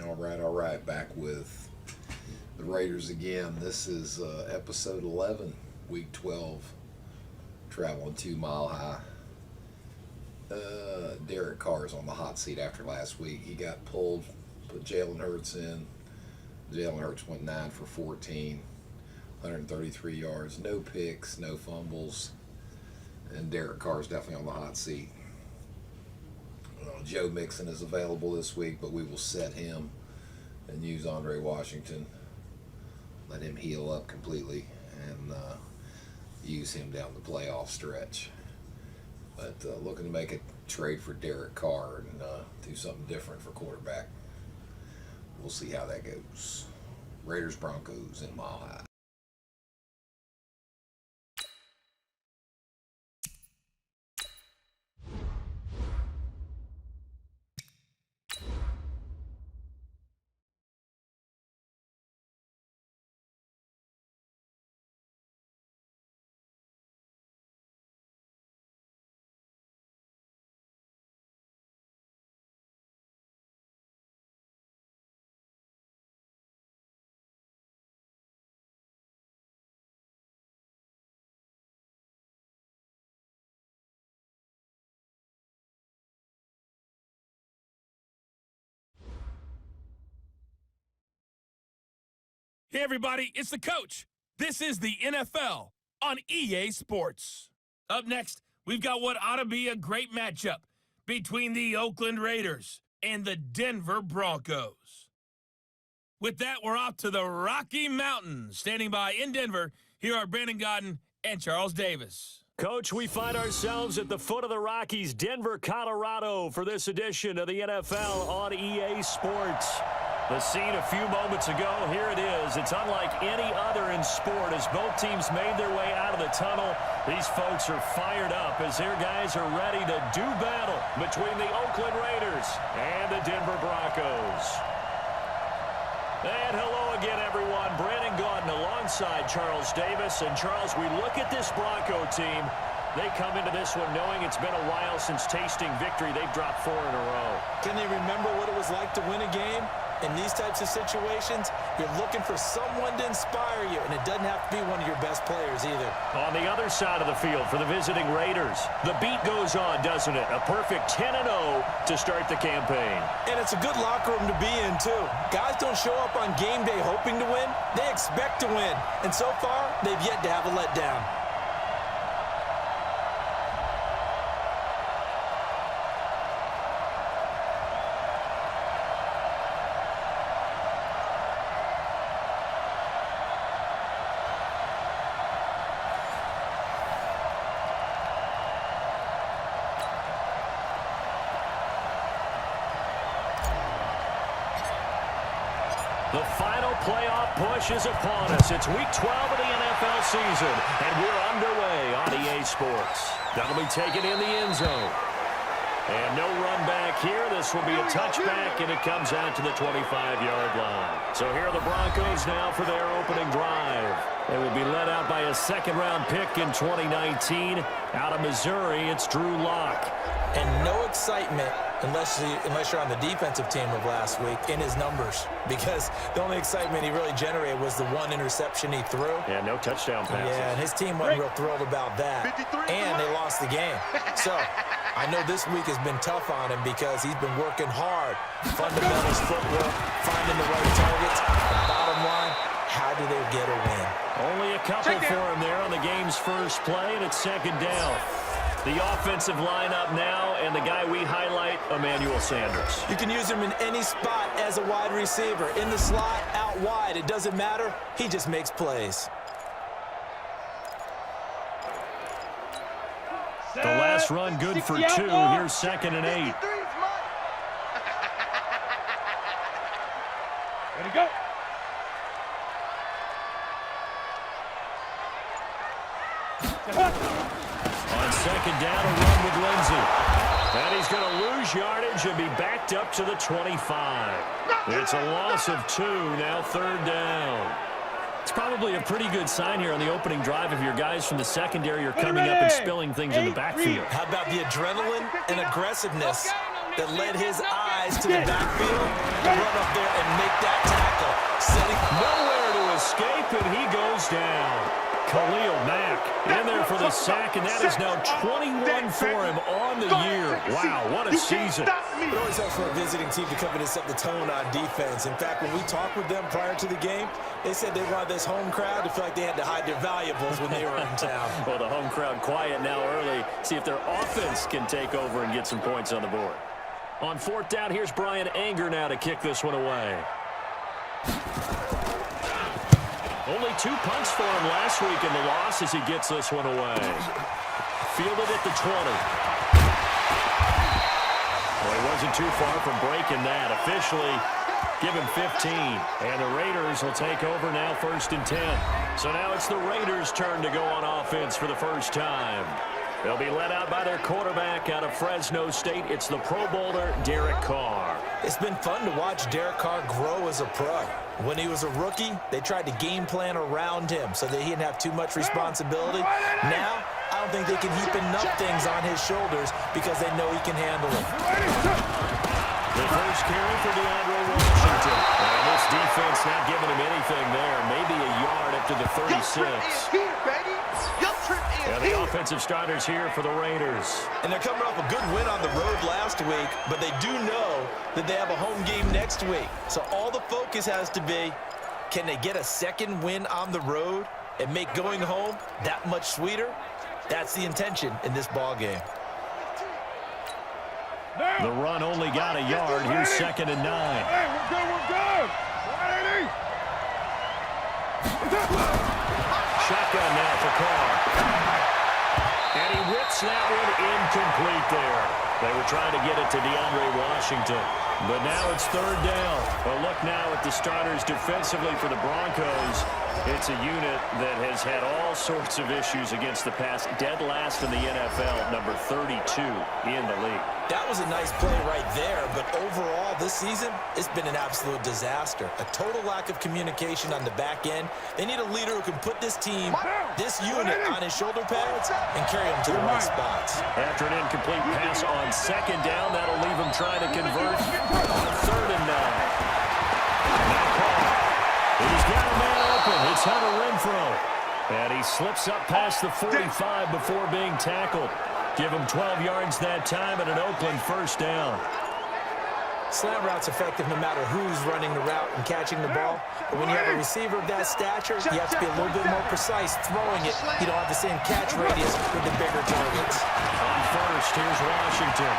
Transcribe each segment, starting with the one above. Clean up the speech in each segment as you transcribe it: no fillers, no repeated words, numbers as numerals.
All right. Back with the Raiders again. This is episode 11, week 12, traveling 2 Mile High. Derek Carr's on the hot seat after last week. He got pulled, put Jalen Hurts in. Jalen Hurts went 9 for 14, 133 yards, no picks, no fumbles, and Derek Carr's definitely on the hot seat. Joe Mixon is available this week, but we will set him and use Andre Washington, let him heal up completely, and use him down the playoff stretch. But looking to make a trade for Derek Carr and do something different for quarterback. We'll see how that goes. Raiders Broncos in Mile High. Hey everybody, it's the coach. This is the NFL on EA Sports. Up next, we've got what ought to be a great matchup between the Oakland Raiders and the Denver Broncos. With that, we're off to the Rocky Mountains. Standing by in Denver, here are Brandon Godden and Charles Davis. Coach, we find ourselves at the foot of the Rockies, Denver, Colorado, for this edition of the NFL on EA Sports. The scene a few moments ago, here it is. It's unlike any other in sport as both teams made their way out of the tunnel. These folks are fired up as their guys are ready to do battle between the Oakland Raiders and the Denver Broncos. And hello again, everyone. Brandon Gaudin alongside Charles Davis. And Charles, we look at this Bronco team. They come into this one knowing it's been a while since tasting victory. They've dropped 4 in a row. Can they remember what it was like to win a game? In these types of situations, you're looking for someone to inspire you, and it doesn't have to be one of your best players either. On the other side of the field for the visiting Raiders, the beat goes on, doesn't it? A perfect 10-0 to start the campaign. And it's a good locker room to be in, too. Guys don't show up on game day hoping to win. They expect to win. And so far, they've yet to have a letdown. The final playoff push is upon us. It's week 12 of the NFL season, and we're underway on EA Sports. That'll be taken in the end zone. And no run back here. This will be a touchback, and it comes out to the 25-yard line. So here are the Broncos now for their opening drive. They will be led out by a second-round pick in 2019. Out of Missouri, it's Drew Lock. And no excitement unless you're on the defensive team of last week in his numbers, because the only excitement he really generated was the one interception he threw. Yeah, no touchdown passes. Yeah, and his team wasn't real thrilled about that. And they lost the game. So I know this week has been tough on him because he's been working hard. Fundamentals, footwork, finding the right targets. The bottom line, how do they get a win? Only a couple for him there on the game's first play, and it's second down. The offensive lineup now, and the guy we highlight, Emmanuel Sanders. You can use him in any spot as a wide receiver. In the slot, out wide, it doesn't matter. He just makes plays. The last run good for 2. Here's 2nd and 8. Ready to go. On second down, a run with Lindsey. And he's going to lose yardage and be backed up to the 25. It's a loss of 2, now 3rd down. It's probably a pretty good sign here on the opening drive if your guys from the secondary are coming up and spilling things in the backfield. How about the adrenaline and aggressiveness? that led his eyes to the backfield to run up there and make that tackle. Setting Nowhere to escape, and he goes down. Khalil Mack in there for the sack, and that is now 21 for him on the year. Wow, what a season. It always helps for a visiting team to come in and set the tone on defense. In fact, when we talked with them prior to the game, they said they wanted this home crowd to feel like they had to hide their valuables when they were in town. Well, the home crowd quiet now early. See if their offense can take over and get some points on the board. On fourth down, here's Brian Anger now to kick this one away. Only 2 punts for him last week in the loss as he gets this one away. Fielded at the 20. Well, he wasn't too far from breaking that. Officially, give him 15. And the Raiders will take over now 1st and 10. So now it's the Raiders' turn to go on offense for the first time. They'll be led out by their quarterback out of Fresno State. It's the Pro Bowler, Derek Carr. It's been fun to watch Derek Carr grow as a pro. When he was a rookie, they tried to game plan around him so that he didn't have too much responsibility. Now, I don't think they can heap enough things on his shoulders because they know he can handle it. The first carry for DeAndre Washington. And this defense not giving him anything there. Maybe a yard up to the 36. And the offensive starters here for the Raiders. And they're coming off a good win on the road last week, but they do know that they have a home game next week. So all the focus has to be, can they get a second win on the road and make going home that much sweeter? That's the intention in this ball game. The run only got a yard. Here's 2nd and 9. Hey, we're good. Shotgun now for Carr. And he whips that one incomplete there. They were trying to get it to DeAndre Washington. But now it's 3rd down. A look now at the starters defensively for the Broncos. It's a unit that has had all sorts of issues against the pass. Dead last in the NFL, number 32 in the league. That was a nice play right there, but overall this season, it's been an absolute disaster. A total lack of communication on the back end. They need a leader who can put this team, this unit on his shoulder pads and carry them to the right spots. After an incomplete pass on 2nd down, that'll leave him trying to convert on 3rd and 9. Now Carr, he's got a man open. It's Hunter Renfrow. And he slips up past the 45 before being tackled. Give him 12 yards that time and an Oakland 1st down. Slant route's effective no matter who's running the route and catching the ball. But when you have a receiver of that stature, you have to be a little bit more precise throwing it. You don't have the same catch radius with the bigger targets. On 1st, here's Washington.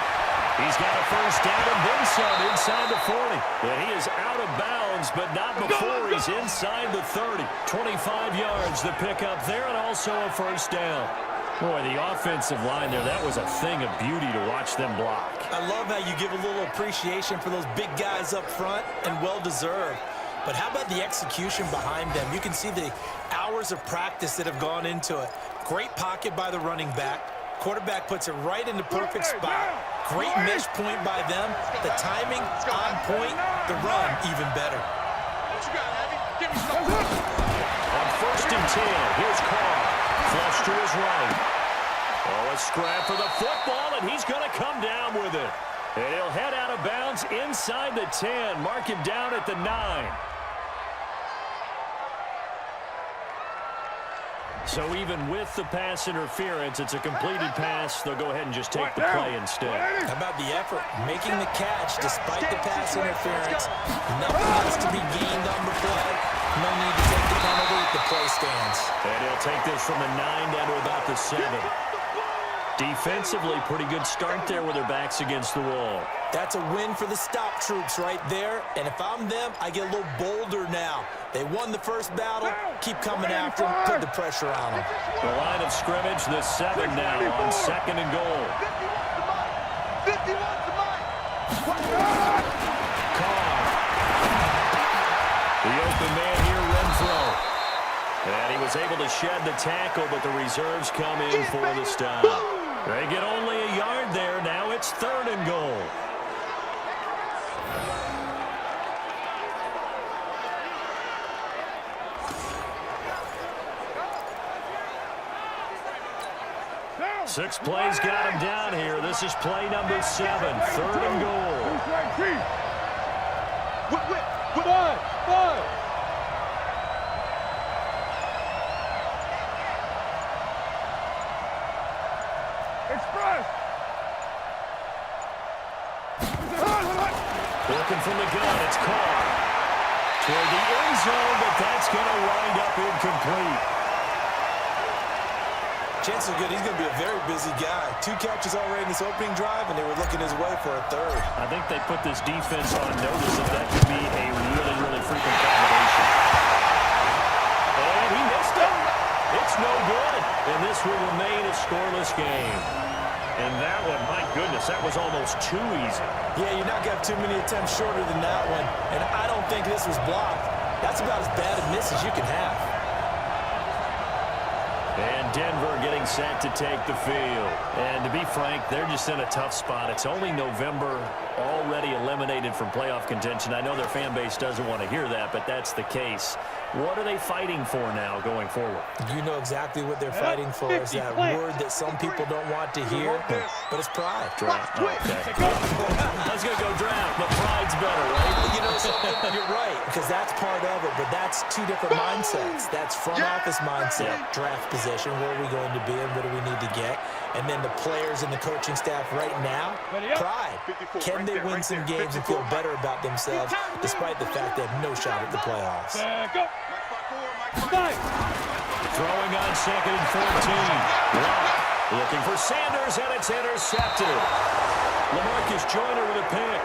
He's got a 1st down and then some inside the 40. And he is out of bounds, but not before he's inside the 30. 25 yards to pick up there and also a 1st down. Boy, the offensive line there, that was a thing of beauty to watch them block. I love how you give a little appreciation for those big guys up front, and well-deserved. But how about the execution behind them? You can see the hours of practice that have gone into it. Great pocket by the running back. Quarterback puts it right in the perfect spot. Great mesh point by them. The timing on point. The run even better. On 1st and 10, here's Carr. Flush to his right. Oh, a scrap for the football, and he's going to come down with it. And he'll head out of bounds inside the 10. Mark him down at the 9. So even with the pass interference, it's a completed pass. They'll go ahead and just take the play instead. How about the effort? Making the catch despite the pass interference. Nothing else to be gained on the play. No need to take the penalty. The play stands. And he'll take this from the 9 down to about the 7. Defensively, pretty good start there with their backs against the wall. That's a win for the stop troops right there. And if I'm them, I get a little bolder now. They won the first battle. Keep coming after them. Put the pressure on them. The line of scrimmage, the 7 now on 2nd and goal. Carr. The open man here, Renfrow. And he was able to shed the tackle, but the reserves come in for the stop. They get only a yard there. Now it's 3rd and goal. 6 plays got him down here. This is play number 7, 3rd and goal. Five. Express. Looking from the gun, it's caught. Toward the end zone, but that's going to wind up incomplete. Chances are good he's going to be a very busy guy. 2 catches already in this opening drive, and they were looking his way for a 3rd. I think they put this defense on notice that could be a really, really frequent combination. And he missed it. It's no good. And this will remain a scoreless game. And that one, my goodness, that was almost too easy. Yeah, you're not going to have too many attempts shorter than that one. And I don't think this was blocked. That's about as bad a miss as you can have. And Denver getting set to take the field. And to be frank, they're just in a tough spot. It's only November, already eliminated from playoff contention. I know their fan base doesn't want to hear that, but that's the case. What are they fighting for now going forward? You know exactly what they're fighting for. Is that word that some people don't want to hear, but it's pride. Draft. Oh, okay. I was going to go draft, but pride's better, right? You know something? You're right, because that's part of it, but that's 2 different mindsets. That's front office mindset, draft position, where are we going to be and what do we need to get? And then the players and the coaching staff right now, pride. Can they win some games and feel better about themselves despite the fact they have no shot at the playoffs? Throwing on 2nd and 14. Looking for Sanders, and it's intercepted. LaMarcus Joyner with a pick.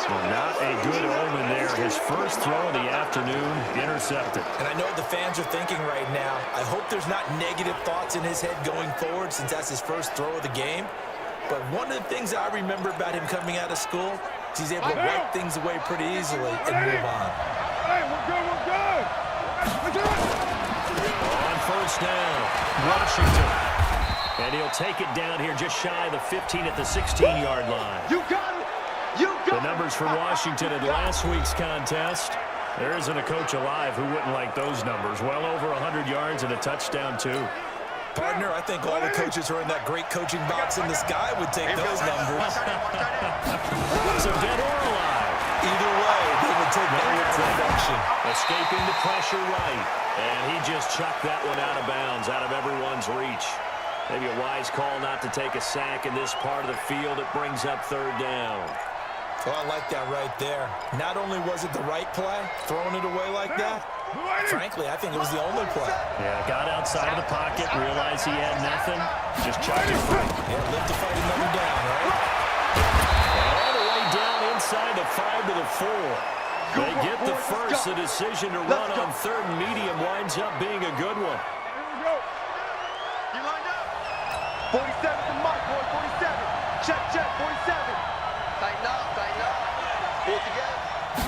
Well, not a good omen there. His first throw of the afternoon, intercepted. And I know what the fans are thinking right now. I hope there's not negative thoughts in his head going forward since that's his first throw of the game. But one of the things I remember about him coming out of school is he's able to wipe things away pretty easily and move on. Hey, we're good. On first down, Washington. And he'll take it down here just shy of the 15 at the 16-yard line. You got it. The numbers for Washington in last week's contest. There isn't a coach alive who wouldn't like those numbers. Well over 100 yards and a touchdown, too. Partner, I think all the coaches who are in that great coaching box in the sky would take those numbers. So dead or alive. Either way, they would take that production. Escaping the pressure right. And he just chucked that one out of bounds, out of everyone's reach. Maybe a wise call not to take a sack in this part of the field. It brings up 3rd down. Well, I like that right there. Not only was it the right play, throwing it away like that, frankly, I think it was the only play. Yeah, got outside of the pocket, realized he had nothing, just chucked it free. Yeah, live to fight another down, right? All the way down inside the 5 to the 4. They get the first. The decision to run on 3rd and medium winds up being a good one. Here we go. You lined up. 47 to Mike, boy, 47. Check, 47. Tighten up. Pull together.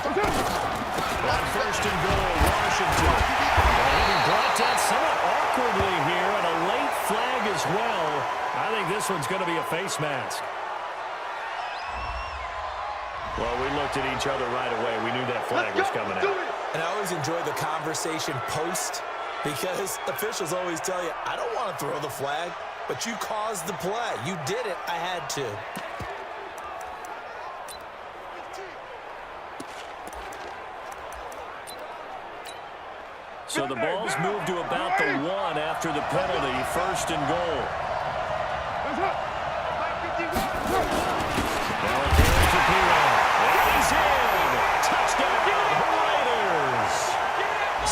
On 1st and goal, Washington. Being brought down somewhat awkwardly here, and a late flag as well. I think this one's going to be a face mask. Well, we looked at each other right away. We knew that flag was coming out. And I always enjoy the conversation post because officials always tell you, I don't want to throw the flag, but you caused the play. You did it. I had to. So the ball's moved to about the 1 after the penalty. 1st and goal. Now a carry for Pirine. And he's in. Touchdown, Raiders.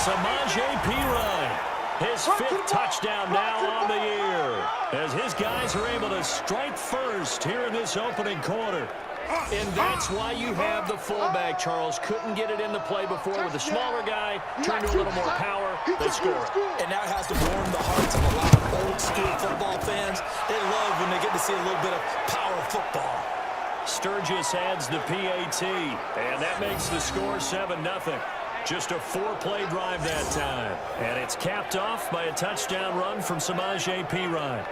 Samaje Pirine. His 5th touchdown now on the year. As his guys are able to strike first here in this opening quarter. And that's why you have the fullback, Charles. Couldn't get it into play before with the smaller guy. Turned to a little more power. They score it. And now it has to warm the hearts of a lot of old-school football fans. They love when they get to see a little bit of power football. Sturgis adds the PAT, and that makes the score 7-0. Just a 4-play drive that time. And it's capped off by a touchdown run from Samaje Pirine.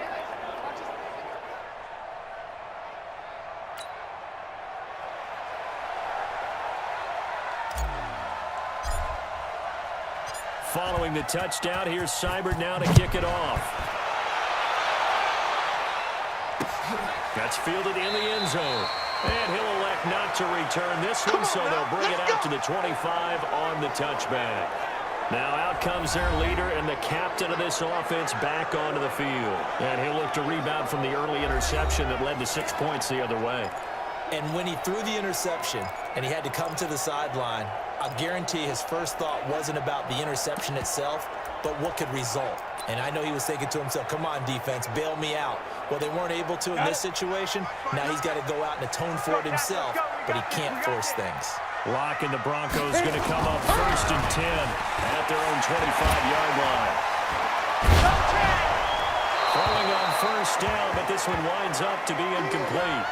Following the touchdown, here's Seibert now to kick it off. That's fielded in the end zone. And he'll elect not to return this one, so they'll bring it out to the 25 on the touchback. Now out comes their leader and the captain of this offense back onto the field. And he'll look to rebound from the early interception that led to 6 points the other way. And when he threw the interception and he had to come to the sideline, I guarantee his first thought wasn't about the interception itself, but what could result. And I know he was thinking to himself, come on, defense, bail me out. Well, they weren't able to in this situation. Now he's got to go out and atone for it himself, but he can't force things. Locke and the Broncos going to come up 1st and 10 at their own 25-yard line. Throwing on 1st down, but this one winds up to be incomplete.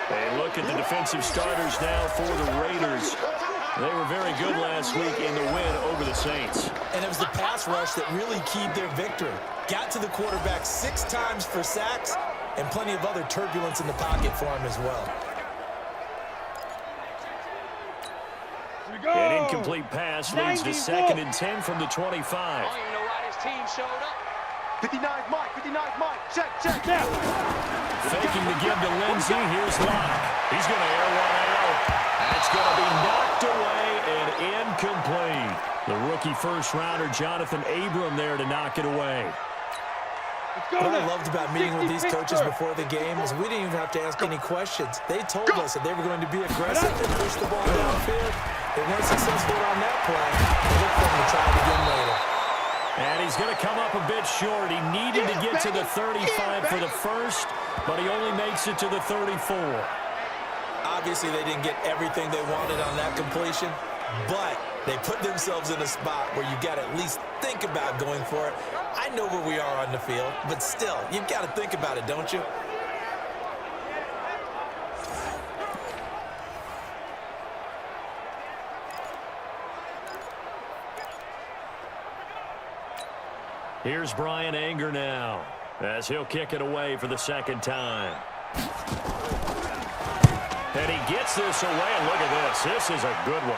A look at the defensive starters now for the Raiders. They were very good last week in the win over the Saints. And it was the pass rush that really keyed their victory. Got to the quarterback 6 times for sacks and plenty of other turbulence in the pocket for him as well. An incomplete pass leads to 2nd and 10 from the 25. I don't even know why this team showed up. 59's Mike, 59's Mike. Check, check, now. Faking the give to Lindsey. Here's Locke. He's going to air one out. That's going to be knocked away and incomplete. The rookie first-rounder Jonathan Abram there to knock it away. What I loved about meeting with these coaches before the game is we didn't even have to ask any questions. They told us that they were going to be aggressive and push the ball downfield. They weren't successful on that play. They look for them to try it again later. And he's going to come up a bit short. He needed to get to the 35 for the first, but he only makes it to the 34. Obviously, they didn't get everything they wanted on that completion, but they put themselves in a spot where you got to at least think about going for it. I know where we are on the field, but still, you've got to think about it, don't you? Here's Brian Anger now, as he'll kick it away for the 2nd time. And he gets this away, and look at this. This is a good one.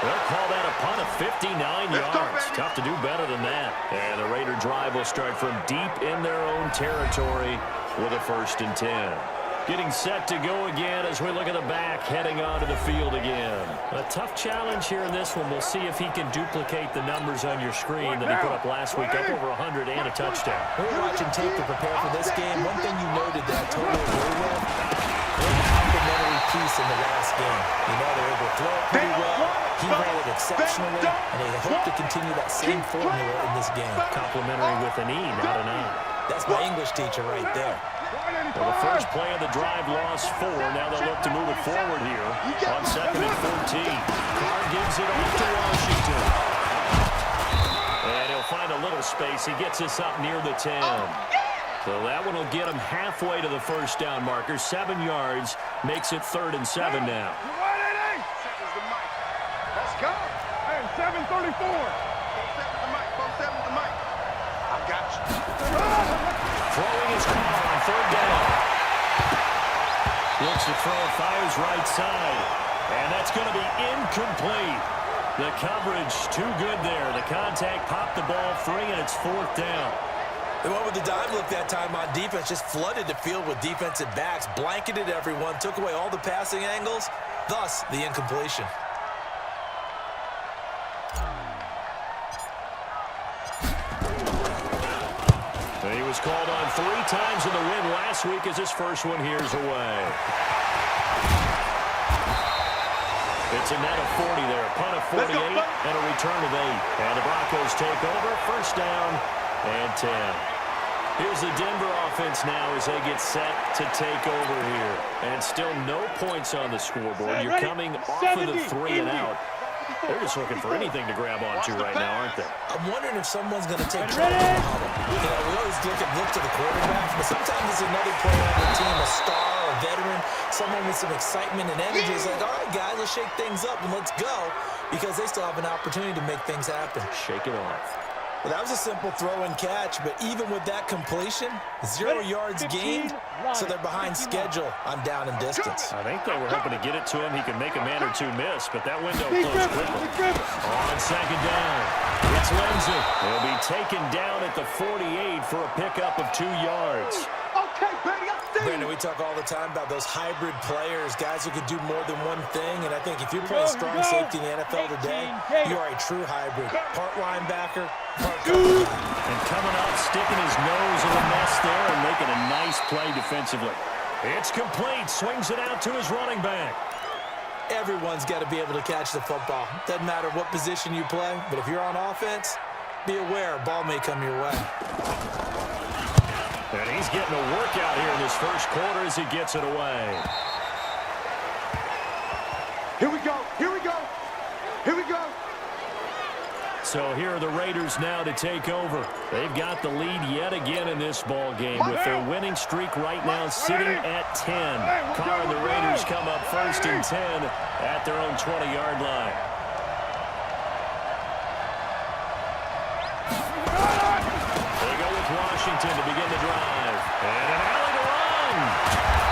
They'll call that a punt of 59 yards. Tough to do better than that. And the Raider drive will start from deep in their own territory with a 1st and 10. Getting set to go again as we look at the back, heading onto the field again. A tough challenge here in this one. We'll see if he can duplicate the numbers on your screen that he put up last week, up over 100 and a touchdown. We were watching tape to prepare for this game. One thing you noted that I totally agree with, a complimentary piece in the last game. You know, they were able to throw it pretty well. He ran it exceptionally, and they hope to continue that same formula in this game. Complimentary with an E, not an I. That's my English teacher right there. Well, the first play of the drive lost 4. Now they'll look to move it forward here on 2nd and 14. Carr gives it off to Washington. And he'll find a little space. He gets this up near the 10. So that one will get him halfway to the 1st down marker. 7 yards makes it 3rd and 7 now. Let's go. Hey, 734. 47 to Mike. 47 to Mike. I got you. Throwing his car on 3rd down. Looks to throw, fires right side. And that's going to be incomplete. The coverage too good there. The contact popped the ball free, and it's 4th down. They went with the dive look that time on defense, just flooded the field with defensive backs, blanketed everyone, took away all the passing angles, thus the incompletion. He was called on 3 times in the win last week as his first one here's away. It's a net of 40 there. Punt of 48 and a return of 8. And the Broncos take over. 1st down and 10. Here's the Denver offense now as they get set to take over here. And still no points on the scoreboard. You're coming off of the 3 and out. They're just looking for anything to grab onto right now, aren't they? I'm wondering if someone's going to take trouble in the huddle. You know, we always look to the quarterback, but sometimes it's another player on the team, a star, a veteran, someone with some excitement and energy. It's like, all right, guys, let's shake things up and let's go, because they still have an opportunity to make things happen. Shake it off. Well, that was a simple throw and catch, but even with that completion, 0 yards gained, so they're behind schedule on down and distance. I think they were hoping to get it to him. He could make a man or two miss, but that window closed quickly. On second down, it's Lindsay. He'll be taken down at the 48 for a pickup of 2 yards. Okay, baby, I see Brandon, we talk all the time about those hybrid players, guys who can do more than one thing, and I think if you're playing strong safety in the NFL today, you are a true hybrid. Part linebacker, part cover. And coming up, sticking his nose in the mess there and making a nice play defensively. It's complete. Swings it out to his running back. Everyone's got to be able to catch the football. Doesn't matter what position you play, but if you're on offense, be aware, ball may come your way. And he's getting a workout here in this first quarter as he gets it away. Here we go, here we go, here we go. So here are the Raiders now to take over. They've got the lead yet again in this ball game with their winning streak right now sitting at 10. Carr and the Raiders come up first and 10 at their own 20-yard line. They go with Washington to begin the drive. And an alley to run.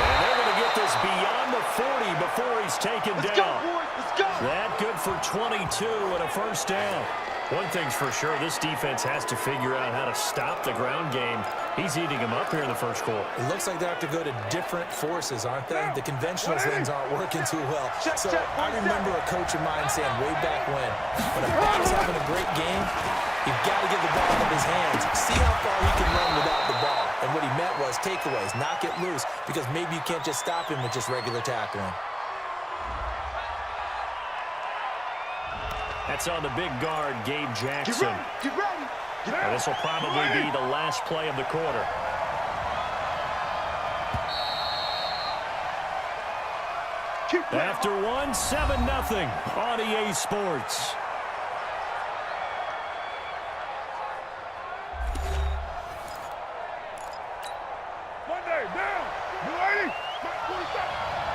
And they're going to get this beyond the 40 before he's taken down. Let's go, boys, let's go. That good for 22 and a first down. One thing's for sure, this defense has to figure out how to stop the ground game. He's eating them up here in the first quarter. It looks like they have to go to different forces, aren't they? The conventional things aren't working too well. So I remember a coach of mine saying way back when a back's having a great game, you've got to get the ball out of his hands. See how far he can run without the ball. And what he meant was takeaways, knock it loose, because maybe you can't just stop him with just regular tackling. That's on the big guard, Gabe Jackson. Get ready, get ready. This will probably be the last play of the quarter. After one, 7-0 on EA Sports. Monday, down. You ready?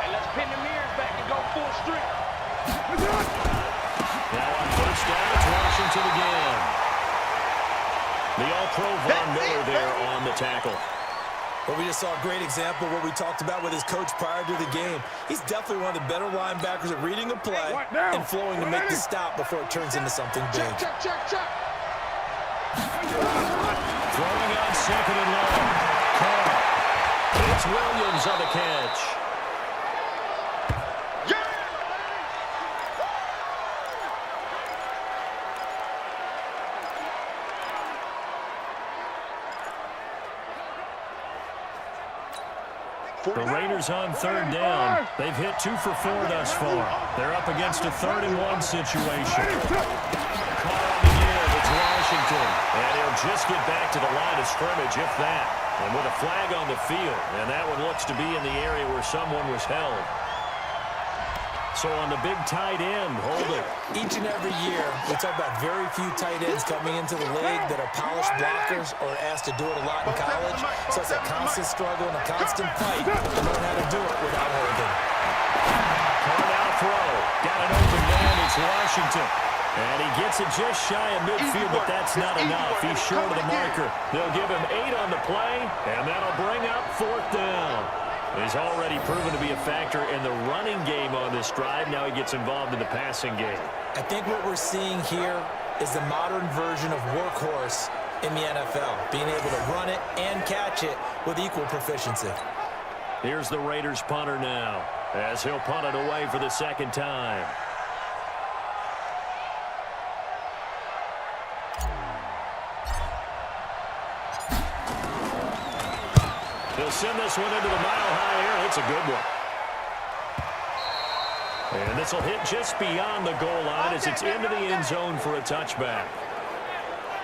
Hey, let's pin the mirrors back and go full strength. Now on first down, it's Washington again. The All-Pro Von Miller there on the tackle. Well, we just saw a great example of what we talked about with his coach prior to the game. He's definitely one of the better linebackers at reading a play and flowing to make the stop before it turns into something big. Check. Throwing on second and long. It's Williams on the catch. The Raiders on third down. They've hit 2 for 4 thus far. They're up against a 3rd-and-1 situation. Call on the give. It's Washington. And he'll just get back to the line of scrimmage, if that. And with a flag on the field. And that one looks to be in the area where someone was held. So on the big tight end, holding. Each and every year, we talk about very few tight ends coming into the league that are polished blockers or asked to do it a lot in college. So it's a constant struggle and a constant fight to learn how to do it without holding. Carr now throw. Got an open man. It's Washington. And he gets it just shy of midfield, but that's not enough. He's short of the marker. They'll give him 8 on the play, and that'll bring up 4th down. He's already proven to be a factor in the running game on this drive. Now he gets involved in the passing game. I think what we're seeing here is the modern version of workhorse in the NFL, being able to run it and catch it with equal proficiency. Here's the Raiders punter now, as he'll punt it away for the 2nd time. He'll send this one into the mile-high air. It's a good one. And this will hit just beyond the goal line as it's into the end zone for a touchback.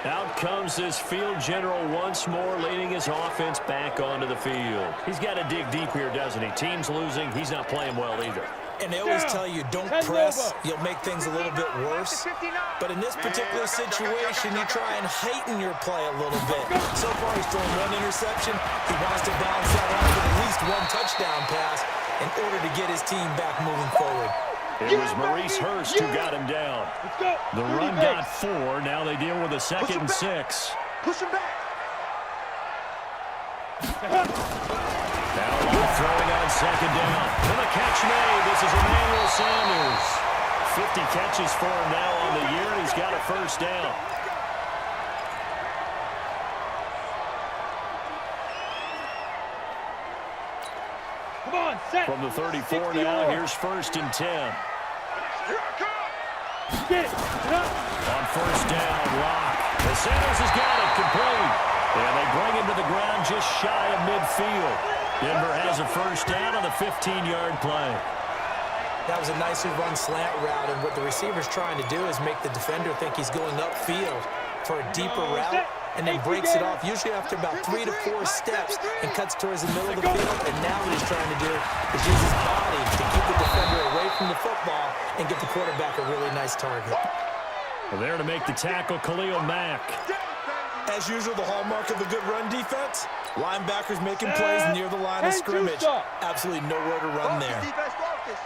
Out comes this field general once more, leading his offense back onto the field. He's got to dig deep here, doesn't he? Team's losing. He's not playing well either. And they always tell you, don't press, you'll make things a little bit worse. But in this particular situation, you try and heighten your play a little bit. So far, he's thrown 1 interception. He wants to balance that out with at least 1 touchdown pass in order to get his team back moving forward. It was Maurice Hurst who got him down. The run got 4. Now they deal with a 2nd and 6. Push him back. Now throwing on 2nd down. For the catch made, this is Emmanuel Sanders. 50 catches for him now on the year. He's got a 1st down. Come on, set. From the 34 now, here's 1st and 10. Here I come. Get it. On 1st down, Lock. The Sanders has got it complete. And they bring him to the ground just shy of midfield. Denver has a 1st down on the 15-yard play. That was a nicely run slant route, and what the receiver's trying to do is make the defender think he's going upfield for a deeper route, and then breaks it off, usually after about 3 to 4 steps, and cuts towards the middle of the field. And now what he's trying to do is use his body to keep the defender away from the football and get the quarterback a really nice target. Well, there to make the tackle, Khalil Mack. As usual, the hallmark of a good run defense, linebackers making plays near the line of scrimmage. Absolutely nowhere to run there. Defense focus.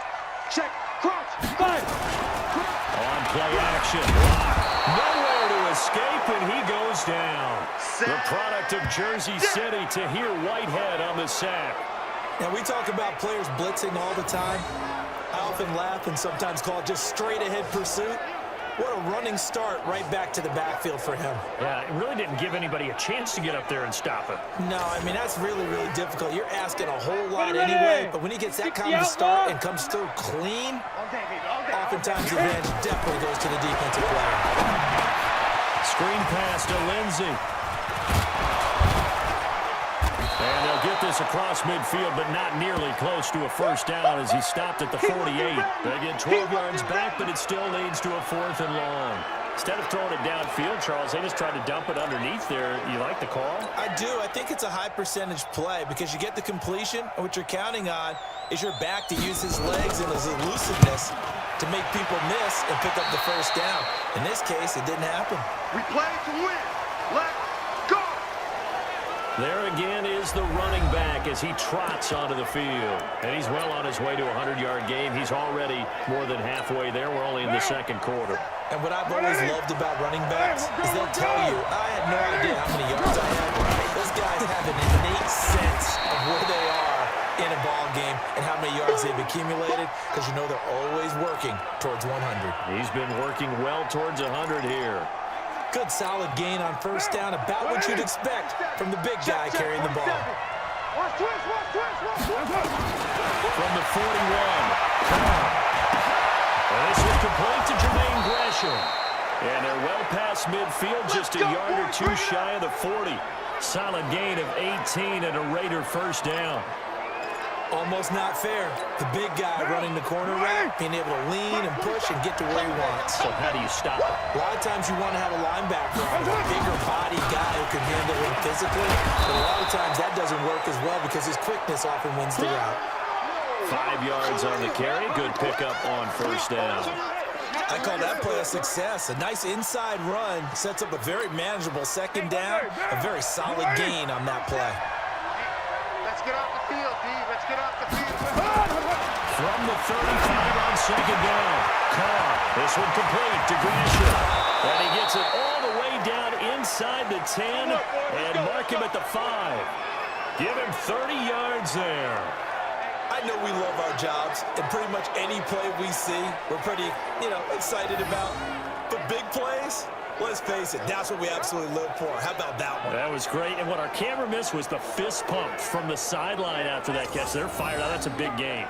Check. Crouch. Fight. On play action. Lock. Nowhere to escape, and he goes down. The product of Jersey City, Tahir Whitehead on the sack. Now, we talk about players blitzing all the time. I often laugh and sometimes call it just straight-ahead pursuit. What a running start right back to the backfield for him. Yeah, it really didn't give anybody a chance to get up there and stop him. No, I mean, that's really, really difficult. You're asking a whole lot anyway, but when he gets that kind of a start and comes through clean, oftentimes the advantage definitely goes to the defensive player. Screen pass to Lindsey. And they'll get this across midfield, but not nearly close to a 1st down as he stopped at the 48. They get 12 yards back, but it still leads to a 4th and long. Instead of throwing it downfield, Charles, they just tried to dump it underneath there. You like the call? I do. I think it's a high percentage play because you get the completion, and what you're counting on is your back to use his legs and his elusiveness to make people miss and pick up the 1st down. In this case, it didn't happen. We play to win. Let's go. There again is the running back as he trots onto the field. And he's well on his way to a 100-yard game. He's already more than halfway there. We're only in the 2nd quarter. And what I've always loved about running backs is they'll tell you, I had no idea how many yards I had. Those guys have an innate sense of where they are in a ball game and how many yards they've accumulated, because you know they're always working towards 100. He's been working well towards 100 here. Good solid gain on 1st down, about what you'd expect from the big guy carrying the ball. Watch twist. From the 41. And this is complete to Jermaine Gresham. And they're well past midfield, just a yard or 2 shy of the 40. Solid gain of 18 and a Raider 1st down. Almost not fair. The big guy running the corner route, being able to lean and push and get to where he wants. So how do you stop it? A lot of times you want to have a linebacker on a bigger body guy who can handle him physically, but a lot of times that doesn't work as well because his quickness often wins the route. 5 yards on the carry. Good pickup on 1st down. I call that play a success. A nice inside run sets up a very manageable 2nd down, a very solid gain on that play. Let's get off the field, D. Let's get off the field. From the 35 on 2nd down. Carr. This one complete to Gresham. And he gets it all the way down inside the 10 and mark him at the 5. Give him 30 yards there. I know we love our jobs, and pretty much any play we see, we're pretty, excited about. But big plays, let's face it, that's what we absolutely live for. How about that one? That was great. And what our camera missed was the fist pump from the sideline after that catch. They're fired out. That's a big game.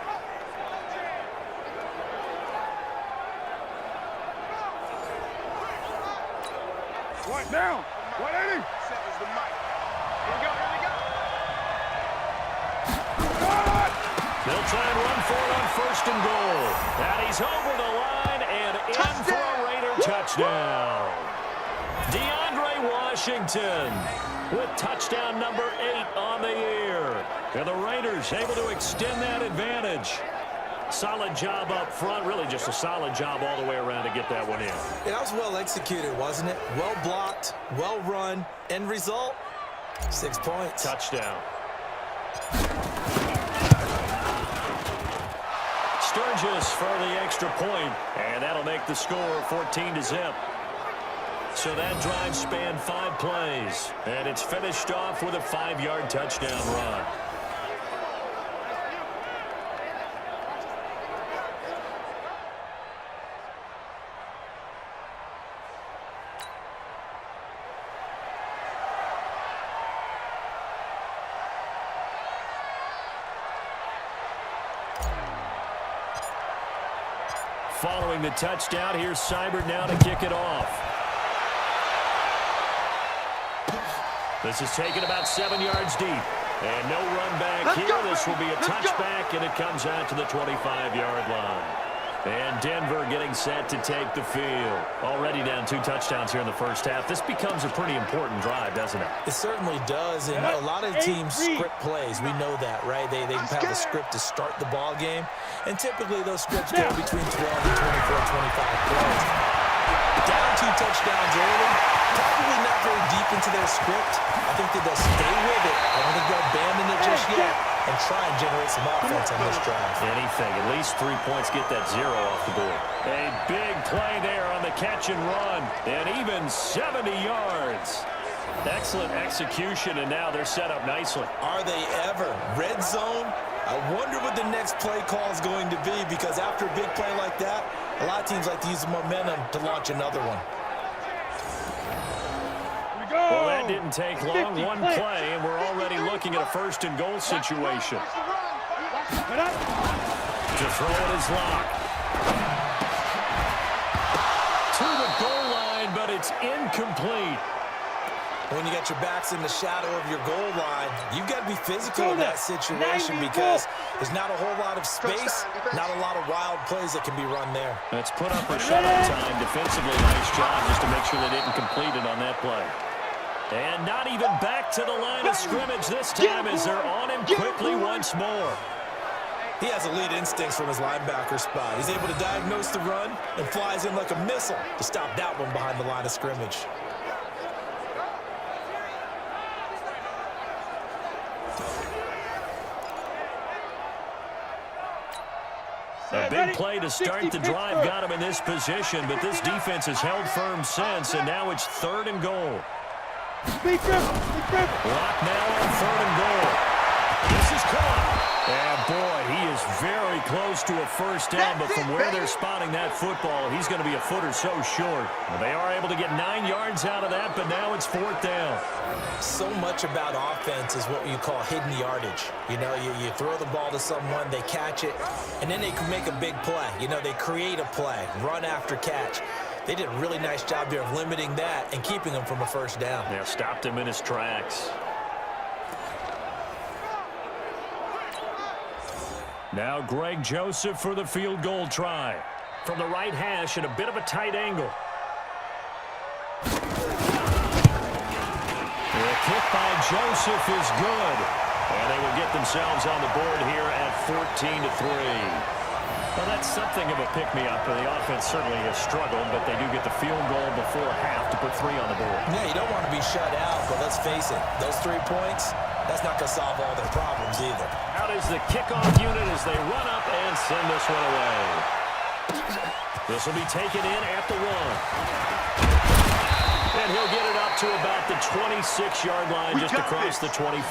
One down. 180. Settles the mic. Here we go. They'll try and run for it on 1st and goal. And he's over the line and in for a Raider touchdown. DeAndre Washington with touchdown number 8 on the year. And the Raiders able to extend that advantage. Solid job up front. Really just a solid job all the way around to get that one in. That was well executed, wasn't it? Well blocked, well run. End result, 6 points. Sturgis for the extra point, and that'll make the score 14-0. So that drive spanned 5 plays, and it's finished off with a 5-yard touchdown run. Following the touchdown, here's Seibert now to kick it off. This is taken about 7 yards deep. And no run back here. This will be a touchback, and it comes out to the 25-yard line. And Denver getting set to take the field. Already down 2 touchdowns here in the first half. This becomes a pretty important drive, doesn't it? It certainly does, and a lot of teams script plays. We know that, right? They have a script to start the ball game, and typically those scripts go between 12 and 24, 25 plays. Down 2 touchdowns early, probably not very deep into their script. I think that they'll stay with it. I don't think they'll abandon it just yet and try and generate some offense on this drive. Anything. At least 3 points, get that 0 off the board. A big play there on the catch and run, and even 70 yards. Excellent execution, and now they're set up nicely. Are they ever? Red zone? I wonder what the next play call is going to be, because after a big play like that, a lot of teams like to use the momentum to launch another one. Well, that didn't take long. 1 play, and we're already looking at a 1st and goal situation. To throw it is Locke. To the goal line, but it's incomplete. When you got your backs in the shadow of your goal line, you've got to be physical in that situation because there's not a whole lot of space, not a lot of wild plays that can be run there. Let's put up a shut-up time. Defensively, nice job just to make sure they didn't complete it on that play. And not even back to the line of scrimmage this time as they're on him quickly once more. He has elite instincts from his linebacker spot. He's able to diagnose the run and flies in like a missile to stop that one behind the line of scrimmage. A big play to start the drive got him in this position, but this defense has held firm since, and now it's 3rd and goal. Lock now on 3rd and goal. This is caught. And boy, he is very close to a 1st down, but from where they're spotting that football, he's going to be a foot or so short. Well, they are able to get 9 yards out of that, but now it's 4th down. So much about offense is what you call hidden yardage. You know, you throw the ball to someone, they catch it, and then they can make a big play. You know, they create a play, run after catch. They did a really nice job here of limiting that and keeping him from a 1st down. Yeah, stopped him in his tracks. Now Greg Joseph for the field goal try. From the right hash at a bit of a tight angle. The kick by Joseph is good. And they will get themselves on the board here at 14-3. Well, that's something of a pick-me-up. The offense certainly has struggled, but they do get the field goal before half to put 3 on the board. Yeah, you don't want to be shut out, but let's face it, those 3 points, that's not going to solve all their problems either. Out is the kickoff unit as they run up and send this one away. This will be taken in at the 1. And he'll get it up to about the 26-yard line, just across the 25.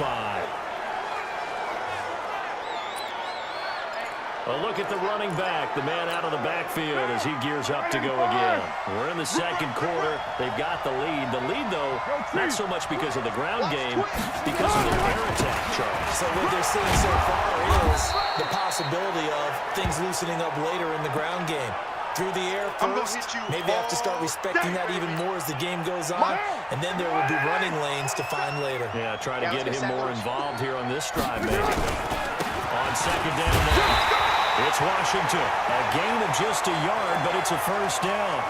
A look at the running back, the man out of the backfield as he gears up to go again. We're in the 2nd quarter. They've got the lead. The lead, though, not so much because of the ground game, because of their air attack, Charles. So what they're seeing so far is the possibility of things loosening up later in the ground game. Through the air first, maybe they have to start respecting that even more as the game goes on, and then there will be running lanes to find later. Yeah, try to get him more involved here on this drive, maybe. On 2nd down now. It's Washington. A gain of just a yard, but it's a 1st down.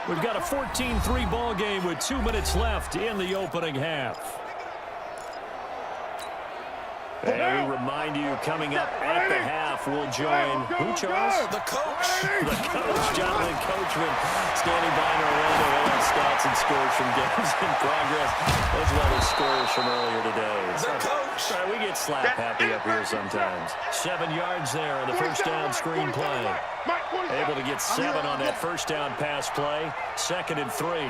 We've got a 14-3 ball game with 2 minutes left in the opening half. And we remind you, coming up at the half, we'll join who, Charles? The coach. The coach, Jonathan Coachman, standing by in Orlando. All stats and scores from games in progress, as well as scores from earlier today. The coach. Sorry, we get slap happy up here sometimes. 7 yards there on the first down screen play. Able to get 7 on that first down pass play. 2nd and 3.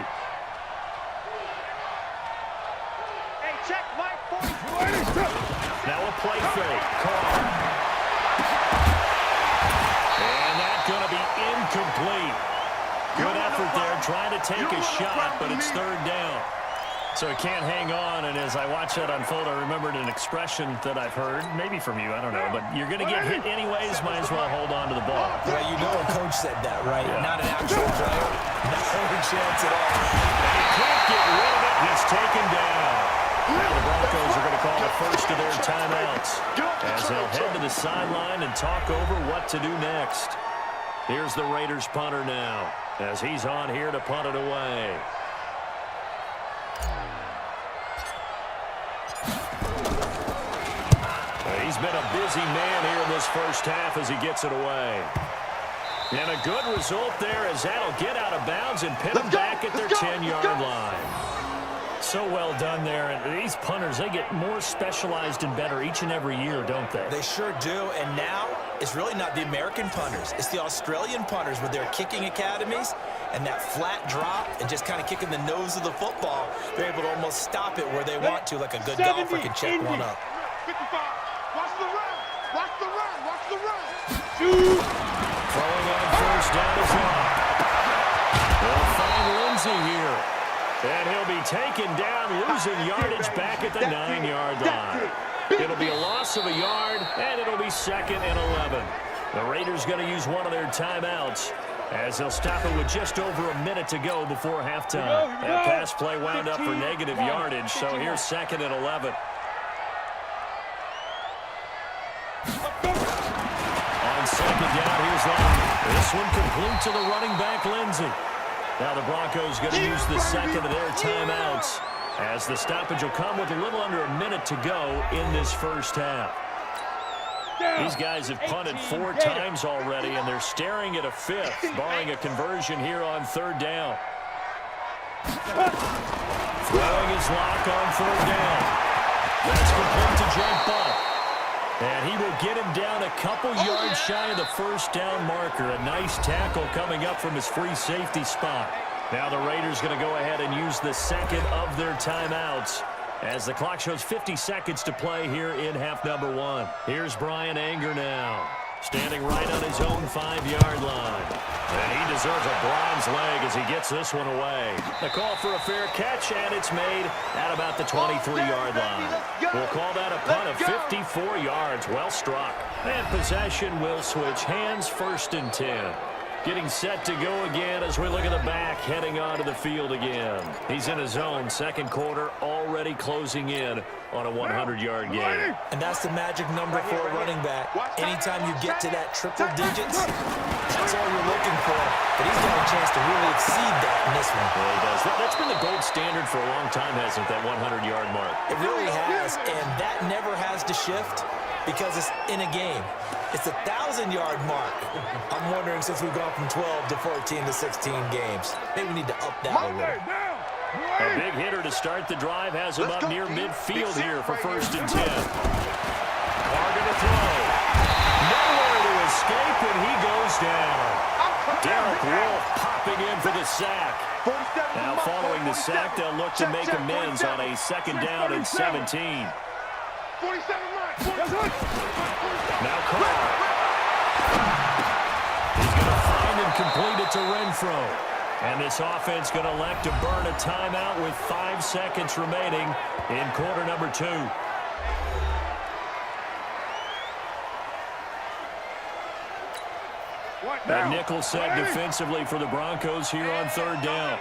Hey, check Mike. Now a play fake. Carr. And that's going to be incomplete. Good effort there, trying to take a shot, but it's 3rd down. So he can't hang on, and as I watch that unfold, I remembered an expression that I've heard, maybe from you, I don't know, but you're going to get hit anyways, might as well hold on to the ball. Well, you know a coach said that, right? Yeah. Not an actual player. No chance at all. And he can't get rid of it. He's taken down. Now the Broncos are going to call the first of their timeouts as they'll head to the sideline and talk over what to do next. Here's the Raiders punter now as he's on here to punt it away. He's been a busy man here in this first half as he gets it away. And a good result there as that'll get out of bounds and pin them back at their 10-yard line. So well done there. And these punters, they get more specialized and better each and every year, don't they? They sure do. And now it's really not the American punters. It's the Australian punters with their kicking academies and that flat drop and just kind of kicking the nose of the football. They're able to almost stop it where they want to, like a good golfer can check one up. 55. Watch the run. Watch the run. Watch the run. Throwing on first down is up. They'll find Lindsey here. And he'll be taken down, losing yardage back at the 9-yard line. It'll be a loss of a yard, and it'll be 2nd and 11. The Raiders going to use one of their timeouts as they'll stop it with just over a minute to go before halftime. That pass play wound up for negative yardage, so here's 2nd and 11. On 2nd down, here's Long. This one complete to the running back, Lindsey. Now the Broncos going to use the 2nd of their timeouts as the stoppage will come with a little under a minute to go in this first half. These guys have punted 4 times already, and they're staring at a 5th, barring a conversion here on 3rd down. Throwing his lock on 3rd down. That's complete to Jake Buck. And he will get him down a couple yards shy of the first down marker. A nice tackle coming up from his free safety spot. Now the Raiders going to go ahead and use the 2nd of their timeouts as the clock shows 50 seconds to play here in half number 1. Here's Brian Anger now, standing right on his own 5-yard line. And he deserves a bronze leg as he gets this one away. The call for a fair catch, and it's made at about the 23-yard line. We'll call that a punt of 54 yards. Well struck. And possession will switch hands, 1st and 10. Getting set to go again as we look at the back, heading onto the field again. He's in his own 2nd quarter, already closing in on a 100-yard game. And that's the magic number for a running back. Anytime you get to that triple digits, that's all you're looking for. But he's got a chance to really exceed that in this one. Yeah, he does. That's been the gold standard for a long time, hasn't it, that 100-yard mark? It really has, and that never has to shift because it's in a game. It's a 1,000-yard mark. I'm wondering, since we've gone from 12 to 14 to 16 games, maybe we need to up that a little. A big hitter to start the drive has him up near midfield here for 1st and 10. Carr to throw. Nowhere to escape, and he goes down. Derek Wolfe popping in for the sack. Now following the sack, they'll look to make amends on a 2nd down and 17. Now Carr. He's going to find and complete it to Renfro. And this offense going to elect to burn a timeout with 5 seconds remaining in quarter number 2. A nickel set defensively for the Broncos here on 3rd down.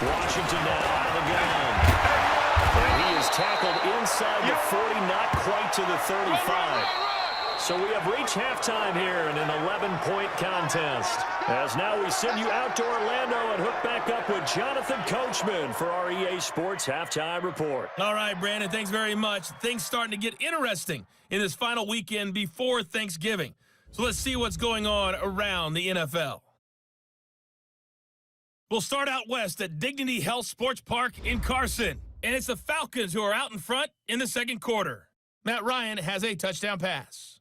Washington now out of the gun. And he is tackled inside the 40, not quite to the 35. So we have reached halftime here in an 11-point contest. As now we send you out to Orlando and hook back up with Jonathan Coachman for our EA Sports Halftime Report. All right, Brandon, thanks very much. Things starting to get interesting in this final weekend before Thanksgiving. So let's see what's going on around the NFL. We'll start out west at Dignity Health Sports Park in Carson. And it's the Falcons who are out in front in the second quarter. Matt Ryan has a touchdown pass.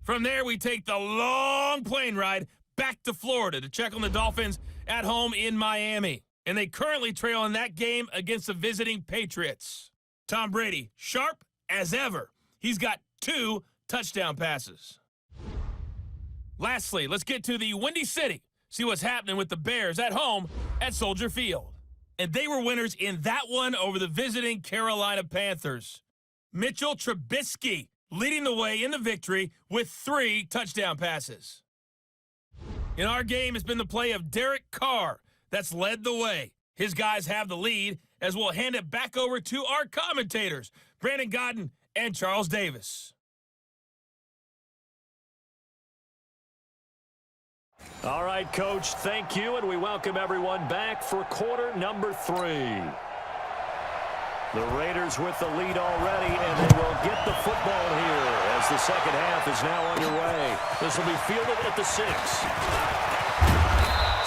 From there, we take the long plane ride back to Florida to check on the Dolphins at home in Miami. And they currently trail in that game against the visiting Patriots. Tom Brady, sharp as ever. He's got 2 touchdown passes. Lastly, let's get to the Windy City. See what's happening with the Bears at home at Soldier Field. And they were winners in that one over the visiting Carolina Panthers. Mitchell Trubisky leading the way in the victory with 3 touchdown passes. In our game, it's been the play of Derek Carr that's led the way. His guys have the lead as we'll hand it back over to our commentators, Brandon Godden and Charles Davis. All right, Coach, thank you, and we welcome everyone back for quarter number 3. The Raiders with the lead already, and they will get the football here as the second half is now underway. This will be fielded at the 6.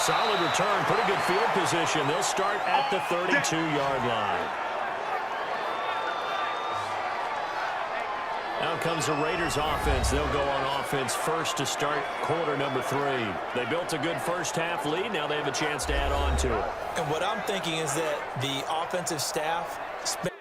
Solid return, pretty good field position. They'll start at the 32-yard line. Now comes the Raiders offense. They'll go on offense first to start quarter number 3. They built a good first half lead. Now they have a chance to add on to it. And what I'm thinking is that the offensive staff spent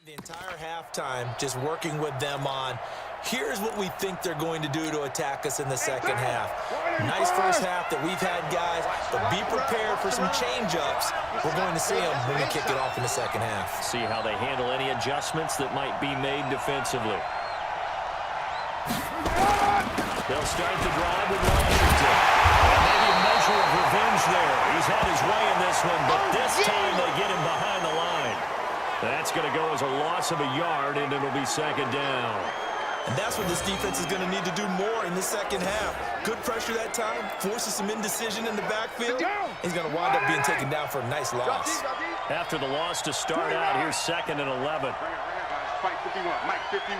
the entire halftime just working with them on here's what we think they're going to do to attack us in the second half. Nice first half that we've had, guys, but be prepared for some change-ups. We're going to see them when we kick it off in the second half. See how they handle any adjustments that might be made defensively. They'll start the drive with Washington. Maybe a measure of revenge there. He's had his way in this one, but this time they get him behind the line. That's going to go as a loss of a yard, and it'll be second down. And that's what this defense is going to need to do more in the second half. Good pressure that time, forces some indecision in the backfield. He's going to wind up being taken down for a nice loss. After the loss to start out, here's 2nd and 11. Mike 51, Mike 51.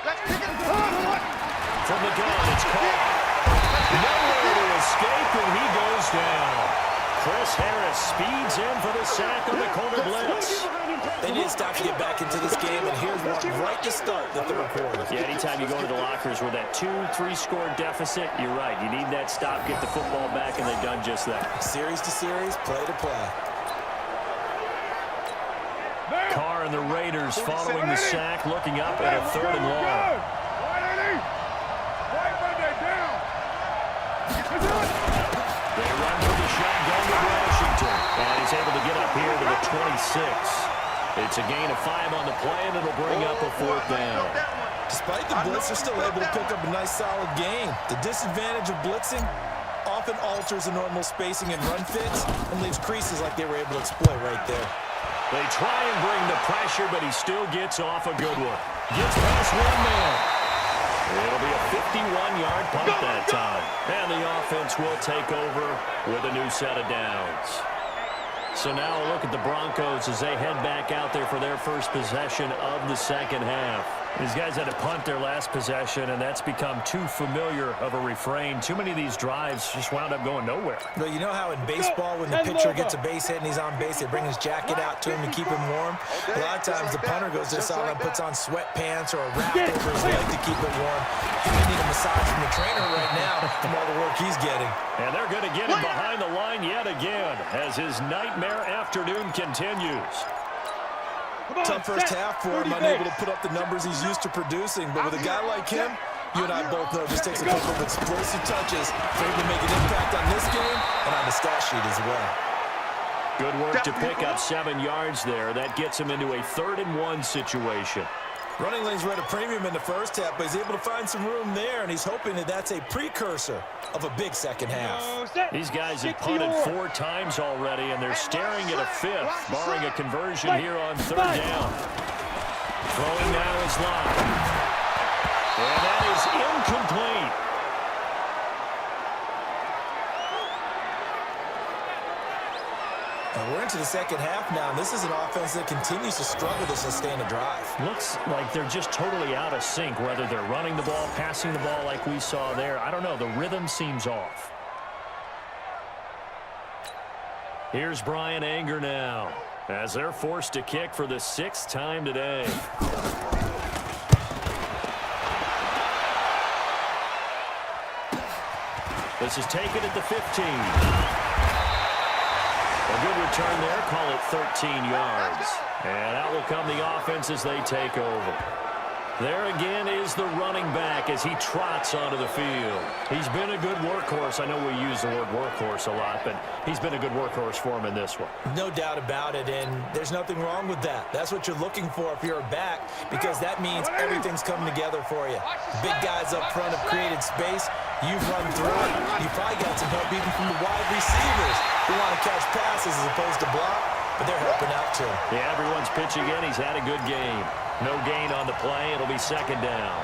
Let's kick it. From the gun, it's caught. Nowhere to escape, and he goes down. Chris Harris speeds in for the sack on the corner blitz. They need to stop to get back into this game, and here's one right to start the third quarter. Yeah, anytime you go into the lockers with that 2-3 score deficit, you're right. You need that stop, get the football back, and they've done just that. Series to series, play to play. Carr and the Raiders following the sack, looking up at a 3rd and long. They run for the shotgun with Washington, and he's able to get up here to the 26. It's a gain of 5 on the play, and it'll bring up a 4th down. Despite the blitz, they're still able to pick up a nice, solid gain. The disadvantage of blitzing often alters the normal spacing and run fits and leaves creases like they were able to exploit right there. They try and bring the pressure, but he still gets off a good one. Gets past one man. It'll be a 51-yard punt that time. And the offense will take over with a new set of downs. So now a look at the Broncos as they head back out there for their first possession of the second half. These guys had to punt their last possession, and that's become too familiar of a refrain. Too many of these drives just wound up going nowhere. But you know how in baseball, when the pitcher gets a base hit and he's on base, they bring his jacket out to him to keep him warm? A lot of times the punter goes to the sideline, puts on sweatpants or a wrap over his leg to keep it warm. He may need a massage from the trainer right now from all the work he's getting. And they're going to get him behind the line yet again as his nightmare afternoon continues. Tough first half for him, unable to put up the numbers he's used to producing. But with a guy like him, you and I both know it just takes a couple of explosive touches for him to make an impact on this game and on the stat sheet as well. Good work to pick up 7 yards there. That gets him into a 3rd-and-1 situation. Running lanes were at a premium in the first half, but he's able to find some room there, and he's hoping that that's a precursor of a big second half. These guys have punted 4 times already, and they're staring at a 5th, barring a conversion here on 3rd down. Throwing now is Lott. And that is incomplete. And we're into the second half now, and this is an offense that continues to struggle to sustain a drive. Looks like they're just totally out of sync, whether they're running the ball, passing the ball like we saw there. I don't know. The rhythm seems off. Here's Brian Anger now as they're forced to kick for the 6th time today. This is taken at the 15. A good return there, call it 13 yards. And out will come the offense as they take over. There again is the running back as he trots onto the field. He's been a good workhorse. I know we use the word workhorse a lot, but he's been a good workhorse for him in this one. No doubt about it, and there's nothing wrong with that. That's what you're looking for if you're a back, because that means everything's coming together for you. Big guys up front have created space. You've run through it. You probably got some help even from the wide receivers who want to catch passes as opposed to block, but they're helping out too. Yeah, everyone's pitching in. He's had a good game. No gain on the play. It'll be 2nd down.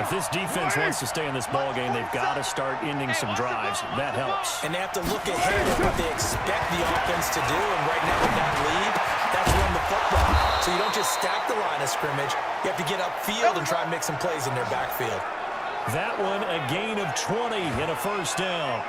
If this defense wants to stay in this ball game, they've got to start ending some drives. That helps. And they have to look ahead at what they expect the offense to do, and right now with that lead, that's run the football. So you don't just stack the line of scrimmage. You have to get upfield and try and make some plays in their backfield. That one, a gain of 20 and a 1st down.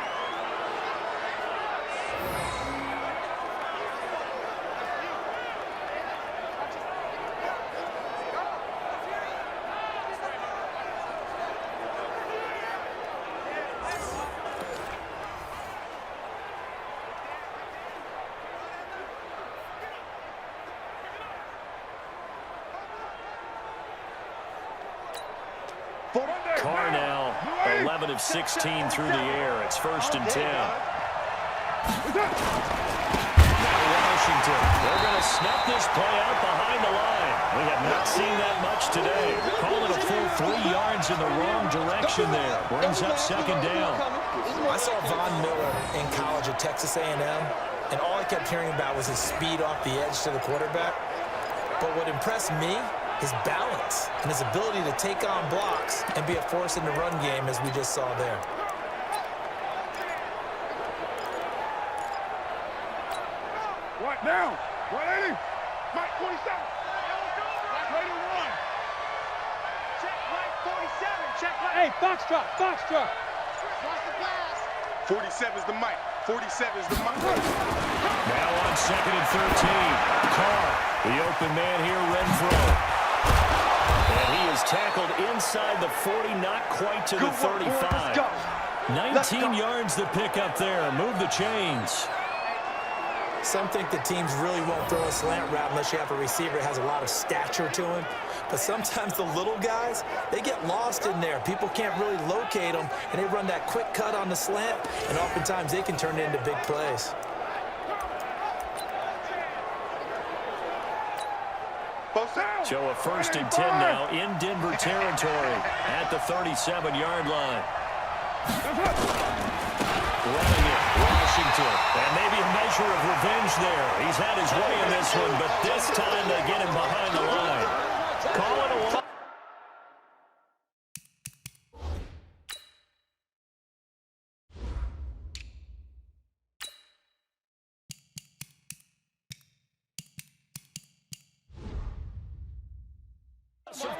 Carr now 11 of 16 through the air. It's 1st and 10. Now Washington. They're going to snap this play out behind the line. We have not seen that much today. Call it a full 3 yards in the wrong direction there. Brings up 2nd down. I saw Von Miller in college at Texas A&M, and all I kept hearing about was his speed off the edge to the quarterback. But what impressed me, his balance and his ability to take on blocks and be a force in the run game, as we just saw there. What now? 180. Mike 47. Right and 1. Check right 47. Check right. Hey, Foxtrot. Foxtrot. Watch the pass. 47 is the mic. 47 is the mic. Now on 2nd and 13. Carr, the open man here, Renfro. And he is tackled inside the 40, not quite to the 35. 19 yards to pick up there. Move the chains. Some think that teams really won't throw a slant route unless you have a receiver that has a lot of stature to him. But sometimes the little guys, they get lost in there. People can't really locate them, and they run that quick cut on the slant, and oftentimes they can turn it into big plays. So a 1st and 10 now in Denver territory at the 37-yard line. Running it, Washington. And maybe a measure of revenge there. He's had his way in this one, but this time they get him behind the line. Call it a loss.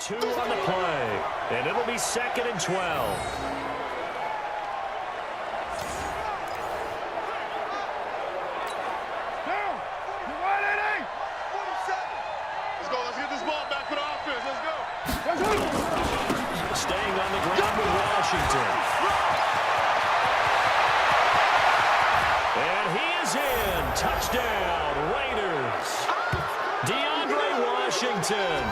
2 on the play, and it'll be 2nd and 12. Staying on the ground with Washington. And he is in. Touchdown, Raiders. Washington,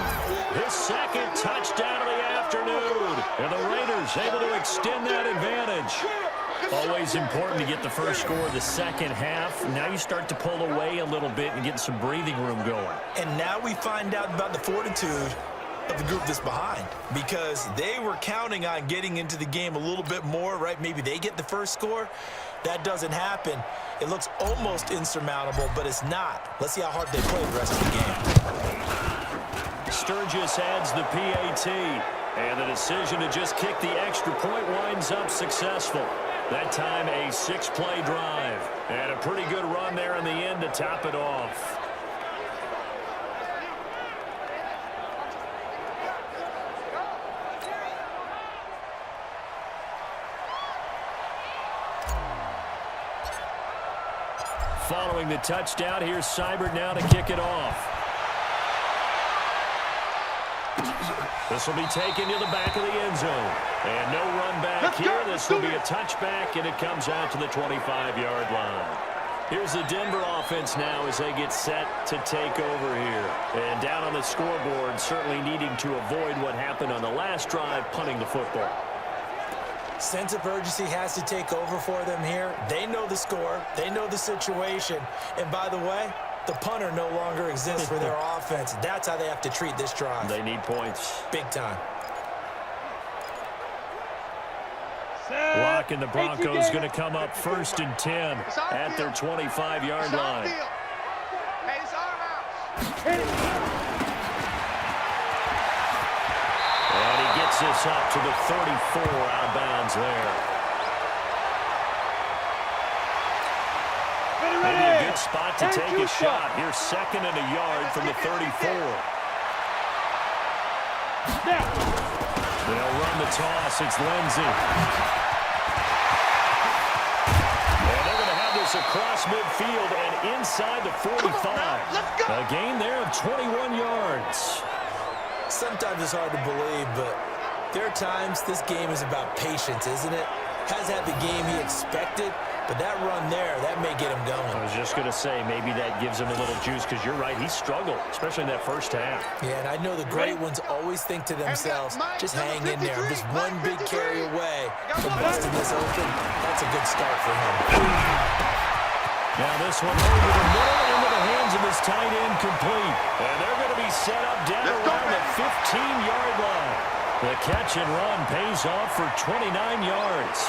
his 2nd touchdown of the afternoon. And the Raiders able to extend that advantage. Always important to get the first score of the second half. Now you start to pull away a little bit and get some breathing room going. And now we find out about the fortitude of the group that's behind, because they were counting on getting into the game a little bit more, right? Maybe they get the first score. That doesn't happen. It looks almost insurmountable, but it's not. Let's see how hard they play the rest of the game. Sturgis adds the PAT, and the decision to just kick the extra point winds up successful. That time a 6-play drive, and a pretty good run there in the end to top it off. Following the touchdown, here's Seibert now to kick it off. This will be taken to the back of the end zone. And no run back here. This will be a touchback, and it comes out to the 25-yard line. Here's the Denver offense now as they get set to take over here. And down on the scoreboard, certainly needing to avoid what happened on the last drive, punting the football. Sense of urgency has to take over for them here. They know the score. They know the situation. And by the way, the punter no longer exists for their offense. That's how they have to treat this drive. They need points. Big time. Lock and the Broncos going to come up 1st and 10 at their 25-yard line. Hey, it's our house. And he gets this up to the 34 out of bounds there. Maybe a good spot to take a shot. Here's 2nd and a yard from the 34. They'll run the toss. It's Lindsey. And they're going to have this across midfield and inside the 45. A gain there of 21 yards. Sometimes it's hard to believe, but there are times this game is about patience, isn't it? Has had the game he expected, but that run there, that may get him going. I was just going to say, maybe that gives him a little juice, because you're right, he struggled, especially in that first half. Yeah, and I know the great ones always think to themselves, just hang in there. I'm just one big carry away from busting this open. That's a good start for him. Now this one over the middle into the hands of his tight end, complete. And they're going to be set up down around the 15-yard line. The catch and run pays off for 29 yards.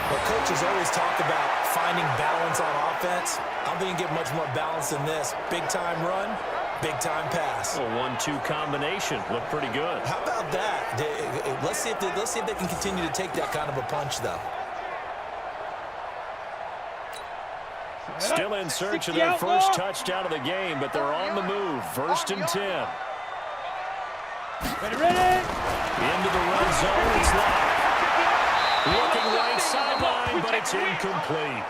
Well, coaches always talk about finding balance on offense. I don't think you get much more balance than this. Big-time run, big-time pass. A 1-2 combination. Looked pretty good. How about that? Let's see if they can continue to take that kind of a punch, though. Still in search of their first touchdown of the game, but they're on the move. 1st and 10. Ready? Into the red zone. It's locked. Looking right sideline, but it's incomplete.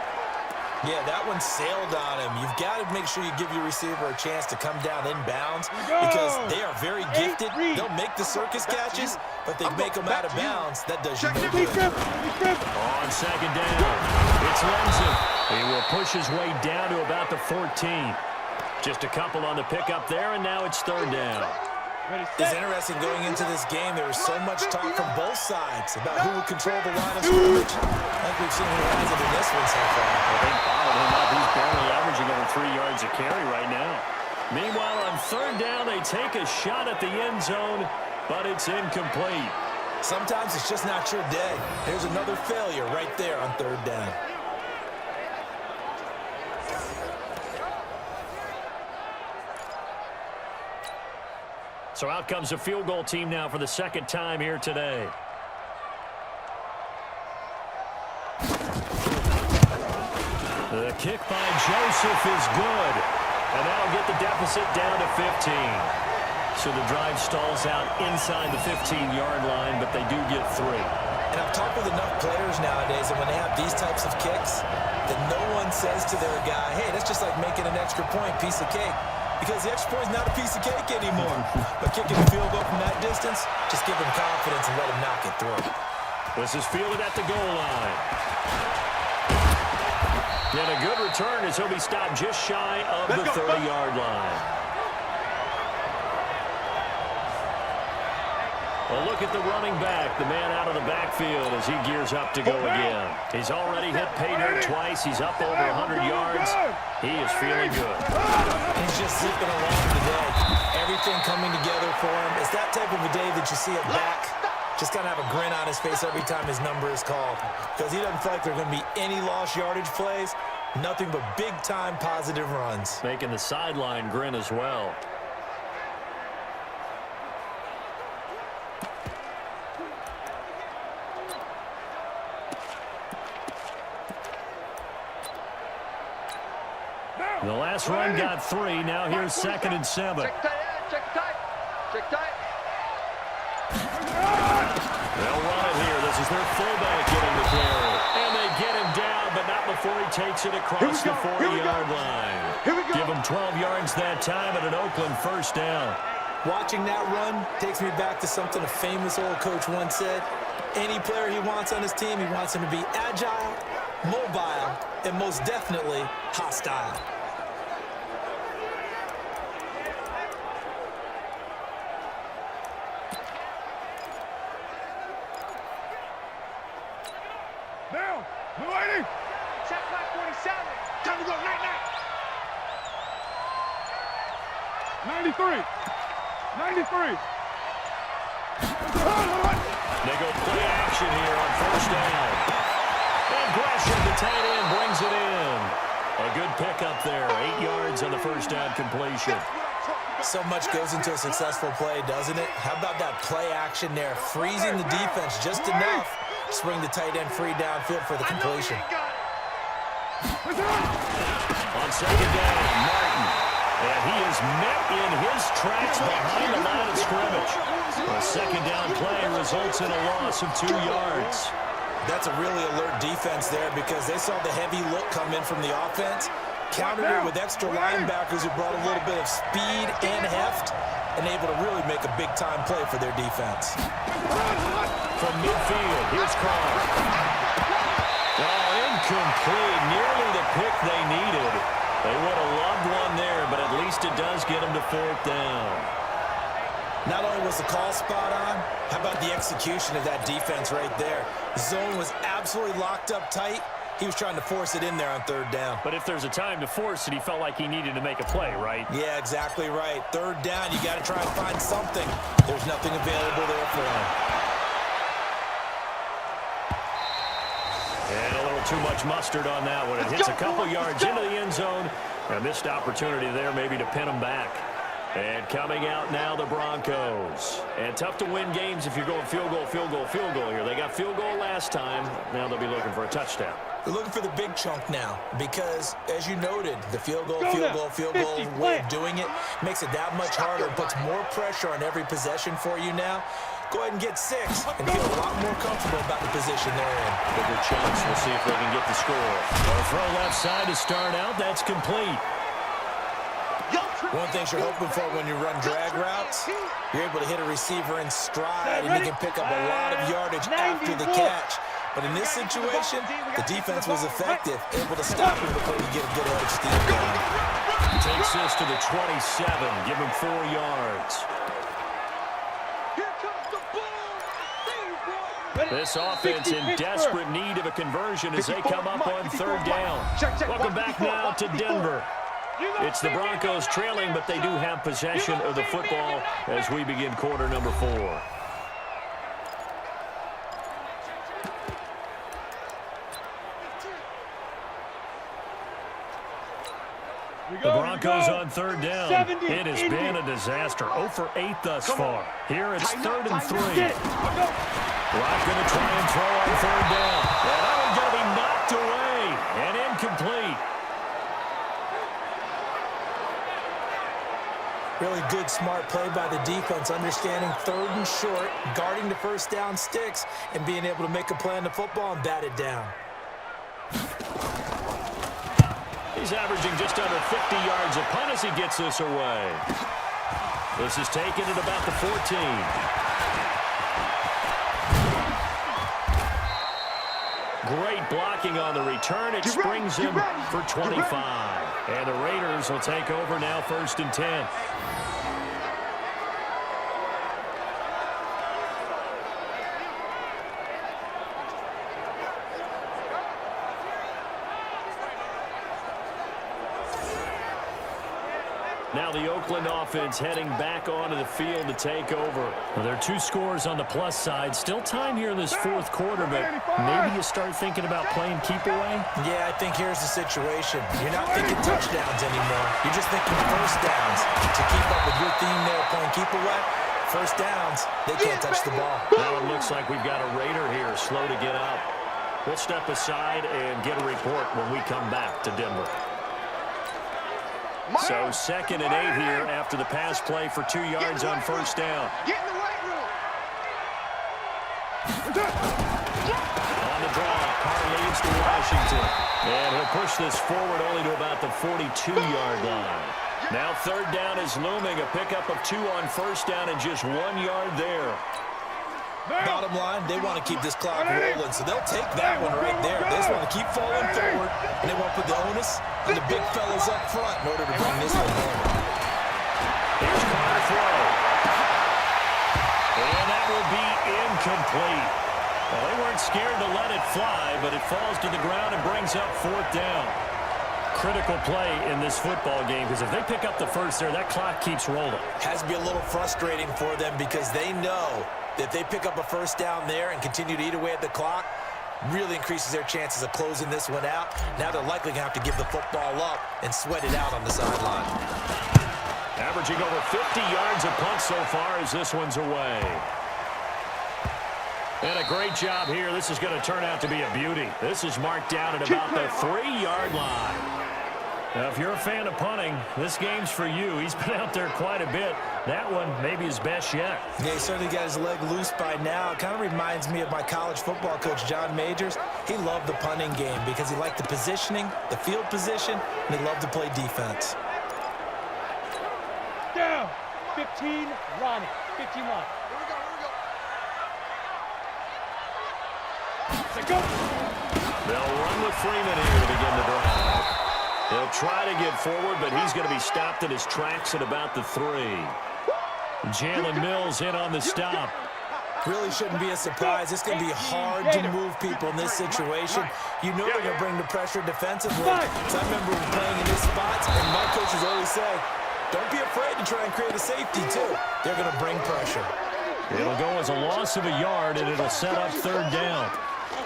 Yeah, that one sailed on him. You've got to make sure you give your receiver a chance to come down inbounds, because they are very gifted. They'll make the circus catches, but they make them out of bounds. That does you no good. On 2nd down, it's Lindsey. He will push his way down to about the 14. Just a couple on the pickup there, and now it's 3rd down. It's interesting going into this game. There was so much talk from both sides about who would control the line of scrimmage. I think we've seen who has it in this one so far. I think following him up, he's barely averaging over 3 yards a carry right now. Meanwhile, on 3rd down, they take a shot at the end zone, but it's incomplete. Sometimes it's just not your day. There's another failure right there on 3rd down. So out comes the field goal team now for the 2nd time here today. The kick by Joseph is good. And that'll get the deficit down to 15. So the drive stalls out inside the 15-yard line, but they do get 3. And I've talked with enough players nowadays, and when they have these types of kicks, that no one says to their guy, hey, that's just like making an extra point, piece of cake. Because the extra point is not a piece of cake anymore. But kicking a field goal from that distance, just give him confidence and let him knock it through. This is fielded at the goal line. And a good return as he'll be stopped just shy of the 30-yard line. A look at the running back, the man out of the backfield as he gears up to go again. He's already hit pay dirt twice. He's up over 100 yards. He is feeling good. He's just zipping along today. Everything coming together for him. It's that type of a day that you see it back. Just kind of have a grin on his face every time his number is called. Because he doesn't feel like there are going to be any lost yardage plays. Nothing but big-time positive runs. Making the sideline grin as well. The last run got 3. Now here's 2nd and 7. Check tight. Check tight. They'll run it here. This is their fullback getting the carry. And they get him down, but not before he takes it across the 40-yard line. Give him 12 yards that time and an Oakland first down. Watching that run takes me back to something a famous old coach once said. Any player he wants on his team, he wants him to be agile, mobile, and most definitely hostile. Down. Blue 80. Check line 47. Time to go. Night. 93. They go play action here on first down. And Gresham, the tight end, brings it in. A good pickup there. 8 yards on the first down completion. So much goes into a successful play, doesn't it? How about that play action there? Freezing the defense just enough to bring the tight end free downfield for the completion. On second down, Martin. And he is met in his tracks behind the line of scrimmage. A second down play results in a loss of 2 yards. That's a really alert defense there because they saw the heavy look come in from the offense, countered it with extra linebackers who brought a little bit of speed and heft, and able to really make a big-time play for their defense. From midfield, here's Carr. Oh, incomplete. Nearly the pick they needed. They would have loved one there, but at least it does get them to 4th down. Not only was the call spot on, how about the execution of that defense right there? The zone was absolutely locked up tight. He was trying to force it in there on 3rd down. But if there's a time to force it, he felt like he needed to make a play, right? Yeah, exactly right. 3rd down, you got to try and find something. There's nothing available there for him. And a little too much mustard on that one. It hits a couple yards into the end zone. A missed opportunity there maybe to pin him back. And coming out now, the Broncos. And tough to win games if you're going field goal here. They got field goal last time. Now they'll be looking for a touchdown. They're looking for the big chunk now because, as you noted, the field goal way of doing it makes it that much harder and puts more pressure on every possession for you now. Go ahead and get 6 and feel a lot more comfortable about the position they're in. Bigger chunks. We'll see if they can get the score. A throw left side to start out. That's complete. One thing you're hoping for when you run drag routes, you're able to hit a receiver in stride and he can pick up a lot of yardage after the catch. But in this situation, the defense was effective, able to stop him before he get a good edge steam down. Takes this to the 27, give him 4 yards. This offense in desperate need of a conversion as they come up on 3rd down. Welcome back now to Denver. It's the Broncos trailing, but they do have possession of the football as we begin quarter number 4. The Broncos on 3rd down. It has been a disaster. 0 for 8 thus far. Here it's 3rd and 3. Rock going to try and throw on 3rd down. And that one's going to be knocked away and incomplete. Really good, smart play by the defense, understanding third and short, guarding the first down sticks, and being able to make a play on the football and bat it down. He's averaging just under 50 yards a punt as he gets this away. This is taken at about the 14. Great blocking on the return. It springs him for 25. And the Raiders will take over now, 1st and 10. Now the Oakland offense heading back onto the field to take over. Well, there are 2 scores on the plus side. Still time here in this 4th quarter, but maybe you start thinking about playing keep away? Yeah, I think here's the situation. You're not thinking touchdowns anymore. You're just thinking first downs. To keep up with your theme there, playing keep away, first downs, they can't touch the ball. Now it looks like we've got a Raider here, slow to get up. We'll step aside and get a report when we come back to Denver. So 2nd and 8 here after the pass play for 2 yards on first down. Get in the right room. On the draw, Carr leads to Washington. And he'll push this forward only to about the 42-yard line. Now 3rd down is looming. A pickup of 2 on first down and just 1 yard there. Bottom line, they want to keep this clock rolling, so they'll take that one right there. They just want to keep falling forward, and they want to put the onus on the big fellas up front in order to bring this one home. Here's Carr to throw. And that will be incomplete. Well, they weren't scared to let it fly, but it falls to the ground and brings up 4th down. Critical play in this football game, because if they pick up the first there, that clock keeps rolling. Has to be a little frustrating for them because they know that if they pick up a first down there and continue to eat away at the clock, really increases their chances of closing this one out. Now they're likely going to have to give the football up and sweat it out on the sideline. Averaging over 50 yards a punt so far as this one's away. And a great job here. This is going to turn out to be a beauty. This is marked down at about the 3-yard line. Now, if you're a fan of punting, this game's for you. He's been out there quite a bit. That one maybe his best yet. Yeah, he certainly got his leg loose by now. It kind of reminds me of my college football coach, John Majors. He loved the punting game because he liked the positioning, the field position, and he loved to play defense. Down. 15, Ronnie. 15 line. Go. They'll run with Freeman here to begin the drive. He'll try to get forward, but he's going to be stopped in his tracks at about the 3. Jalen Mills in on the stop. Really shouldn't be a surprise. It's going to be hard to move people in this situation. You know they're going to bring the pressure defensively. So I remember playing in this spot, and my coaches always say, don't be afraid to try and create a safety, too. They're going to bring pressure. It'll go as a loss of a yard, and it'll set up 3rd down.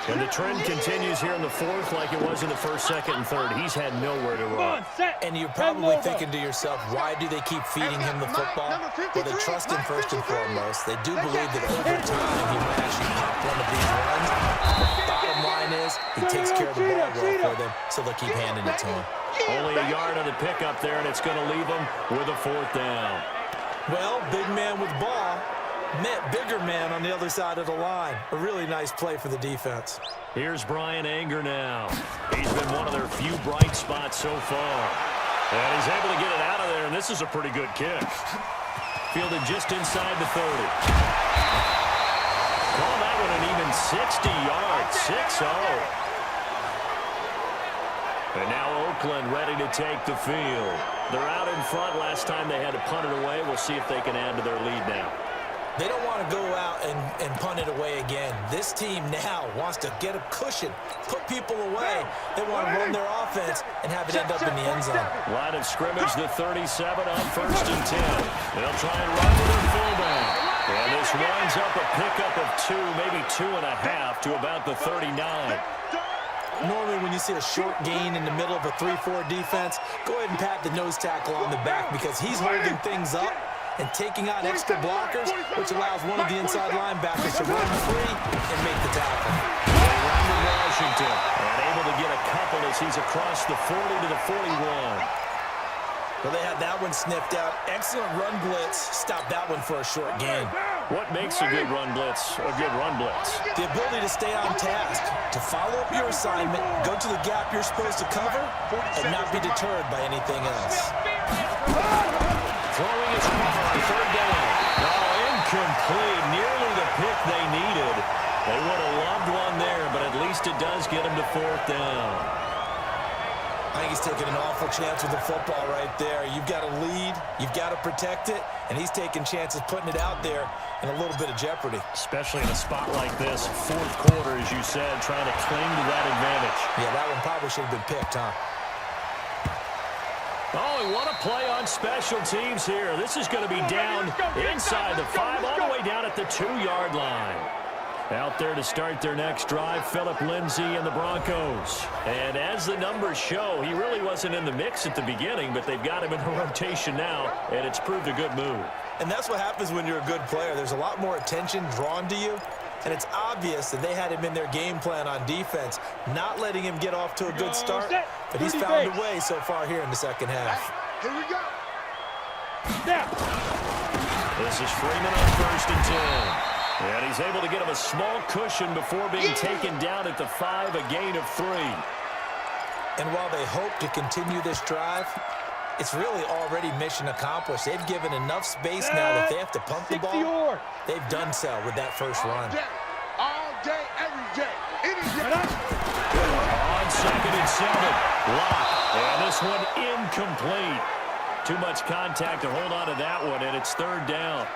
And the trend continues here in the 4th like it was in the 1st, 2nd, and 3rd. He's had nowhere to run. And you're probably thinking to yourself, why do they keep feeding him the football? Well, they trust him first and foremost. They do believe that over time he might actually pop one of these runs. The bottom line is he takes care of the ball well for them, so they'll keep handing it to him. Only a yard on the pickup there, and it's going to leave him with a 4th down. Well, big man with ball met bigger man on the other side of the line. A really nice play for the defense. Here's Brian Anger now. He's been one of their few bright spots so far. And he's able to get it out of there, and this is a pretty good kick. Fielded just inside the 30. Call that one an even 60 yards, 6-0. And now Oakland ready to take the field. They're out in front. Last time they had to punt it away. We'll see if they can add to their lead now. They don't want to go out and punt it away again. This team now wants to get a cushion, put people away. They want to run their offense and have it end up in the end zone. Line of scrimmage, the 37 on 1st and 10. They'll try and run with their fullback. And this winds up a pickup of 2, maybe 2.5 to about the 39. Normally when you see a short gain in the middle of a 3-4 defense, go ahead and pat the nose tackle on the back because he's holding things up and taking out extra blockers, which allows one of the inside linebackers to run free and make the tackle. Around to Washington, and able to get a couple as he's across the 40 to the 41. Well, they had that one sniffed out. Excellent run blitz. Stop that one for a short gain. What makes a good run blitz a good run blitz? The ability to stay on task, to follow up your assignment, go to the gap you're supposed to cover, and not be deterred by anything else. Throwing is hard. Third down. Oh, incomplete. Nearly the pick they needed. They would have loved one there, but at least it does get them to fourth down. I think he's taking an awful chance with the football right there. You've got to lead, you've got to protect it, and he's taking chances putting it out there in a little bit of jeopardy. Especially in a spot like this, fourth quarter, as you said, trying to cling to that advantage. Yeah, that one probably should have been picked, huh? Oh, and what a play on special teams here. This is going to be down inside the 5, all the way down at the 2-yard line. Out there to start their next drive, Phillip Lindsay and the Broncos. And as the numbers show, he really wasn't in the mix at the beginning, but they've got him in the rotation now, and it's proved a good move. And that's what happens when you're a good player. There's a lot more attention drawn to you, and it's obvious that they had him in their game plan on defense, not letting him get off to a good start, but he's found a way so far here in the second half. Here we go. This is Freeman on 1st and 10. And he's able to get him a small cushion before being taken down at the 5, a gain of 3. And while they hope to continue this drive, it's really already mission accomplished. They've given enough space now that they have to pump the ball. They've done so with that first run. All day, every day, any day. On 2nd and 7, Locke. And this one incomplete. Too much contact to hold on to that one, and it's 3rd down.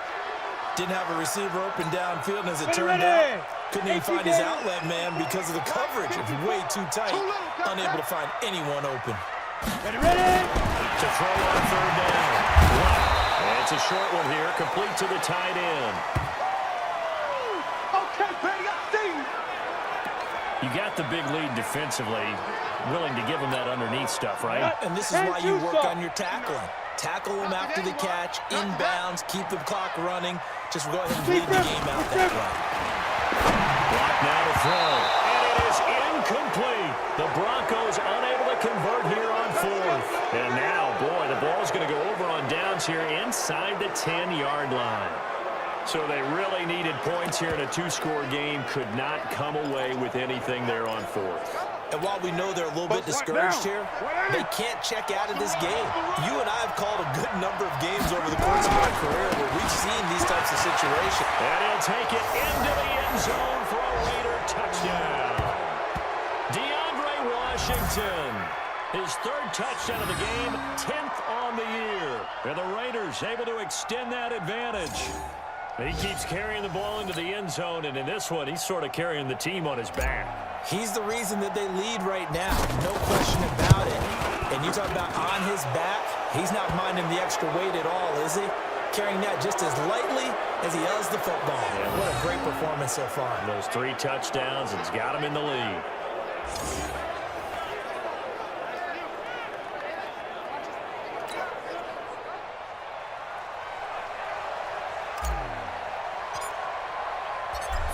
Didn't have a receiver open downfield, and as it turned out, couldn't even find his outlet man because of the coverage. It was way too tight, unable to find anyone open. Ready? To throw on 3rd down. And it's a short one here, complete to the tight end. Okay, Petty, I see you. You got the big lead defensively, willing to give him that underneath stuff, right? And this is why you work on your tackling. Tackle them after the catch, inbounds, keep the clock running. Just go ahead and lead the game out that way. Block now to throw. And it is incomplete. The Broncos unable to convert here on 4th. And now, boy, the ball's going to go over on downs here inside the 10-yard line. So they really needed points here in a 2-score game. Could not come away with anything there on 4th. And while we know they're a little bit discouraged here, they can't check out of this game. You and I have called a good number of games over the course of our career where we've seen these types of situations. And he'll take it into the end zone for a Raider touchdown. DeAndre Washington, his 3rd touchdown of the game, 10th on the year. And the Raiders able to extend that advantage. He keeps carrying the ball into the end zone, and in this one, he's sort of carrying the team on his back. He's the reason that they lead right now, no question about it. And you talk about on his back, he's not minding the extra weight at all, is he? Carrying that just as lightly as he does the football. Yeah. What a great performance so far. Those 3 touchdowns, it's got him in the lead.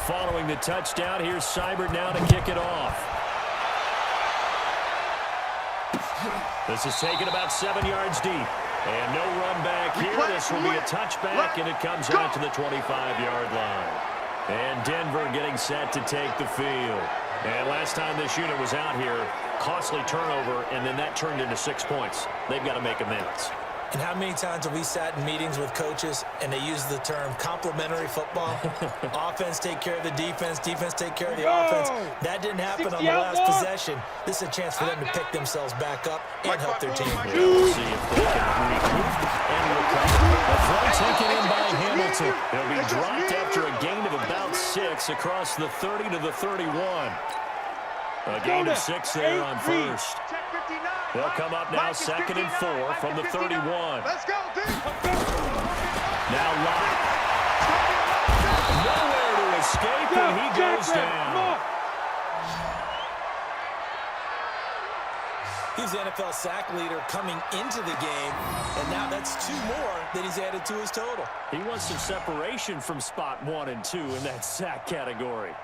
Following the touchdown, here's Seibert now to kick it off. This is taken about 7 yards deep. And no run back here. This will be a touchback, and it comes out to the 25-yard line. And Denver getting set to take the field. And last time this unit was out here, costly turnover, and then that turned into 6 points. They've got to make amends. And how many times have we sat in meetings with coaches and they use the term complementary football? Offense take care of the defense, defense take care of the offense. That didn't happen on the last possession. This is a chance for them to pick themselves back up and help their team. We'll see if they can recoup and recover. The throw taken in by Hamilton. He'll be dropped after a gain of about 6 across the 30 to the 31. A gain of 6 there on 1st. They'll come up now 2nd and 4 from the 31. Let's go, Now Locke. Nowhere to escape, and he goes down. He's the NFL sack leader coming into the game, and now that's 2 more that he's added to his total. He wants some separation from spot 1 and 2 in that sack category.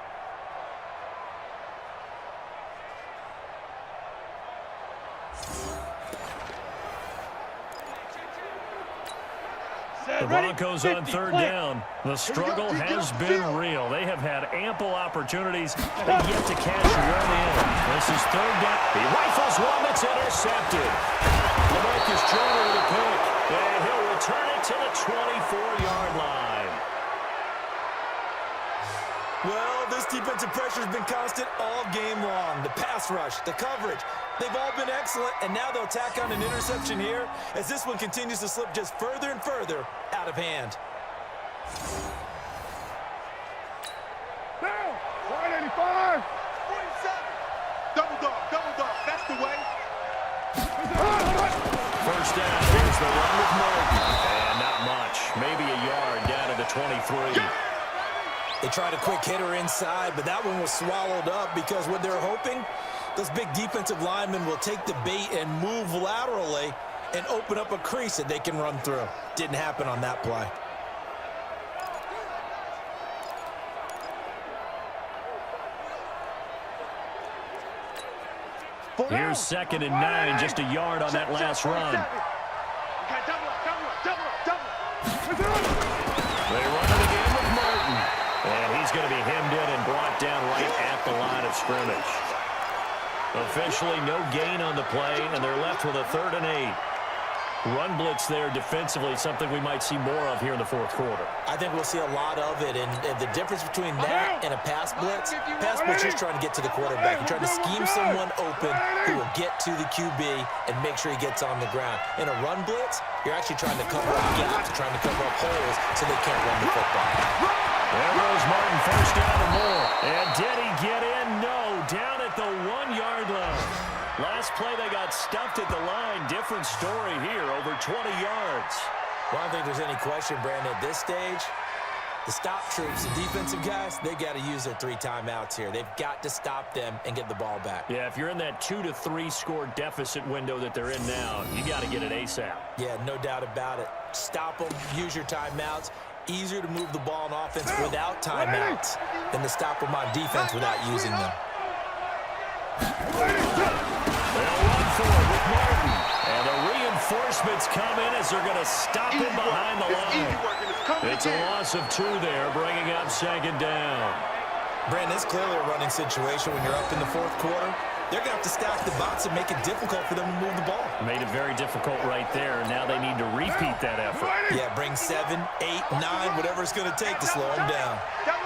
The Broncos on third down. The struggle has been real. They have had ample opportunities, but yet to cash one in. This is third down. He rifles one that's intercepted. LaMarcus Joyner with a pick, and he'll return it to the 24-yard line. Well, this defensive pressure has been constant all game long. The pass rush, the coverage, they've all been excellent, and now they'll tack on an interception here as this one continues to slip just further and further out of hand. Down. 185. 47. Double dog. That's the way. First down, here's the run with Martin. And not much, maybe a yard down to the 23. They tried a quick hitter inside, but that one was swallowed up because what they're hoping, those big defensive linemen will take the bait and move laterally and open up a crease that they can run through. Didn't happen on that play. Here's 2nd and 9, just a yard on that last run. They run it again with Martin. And he's going to be hemmed in and brought down right at the line of scrimmage. Officially no gain on the play, and they're left with a 3rd and 8. Run blitz there defensively, something we might see more of here in the fourth quarter. I think we'll see a lot of it, and the difference between that and a pass blitz is trying to get to the quarterback. You're trying to scheme someone open who will get to the QB and make sure he gets on the ground. In a run blitz, you're actually trying to cover up gaps, trying to cover up holes so they can't run the football. There goes Martin, first down and more. And did he get in? No, down at the 1-yard line. Last play, they got stuffed at the line. Different story here, over 20 yards. Well, I don't think there's any question, Brandon, at this stage, the stop troops, the defensive guys, they got to use their 3 timeouts here. They've got to stop them and get the ball back. Yeah, if you're in that 2 to 3 score deficit window that they're in now, you got to get it ASAP. Yeah, no doubt about it. Stop them, use your timeouts. Easier to move the ball on offense without timeouts than to stop them on defense without using them. They'll run for it with Martin. And the reinforcements come in as they're going to stop him behind the line. It's a loss of 2 there, bringing up 2nd down. Brandon, it's clearly a running situation when you're up in the fourth quarter. They're going to have to stack the box and make it difficult for them to move the ball. Made it very difficult right there. Now they need to repeat that effort. Yeah, bring 7, 8, 9, whatever it's going to take to slow them down.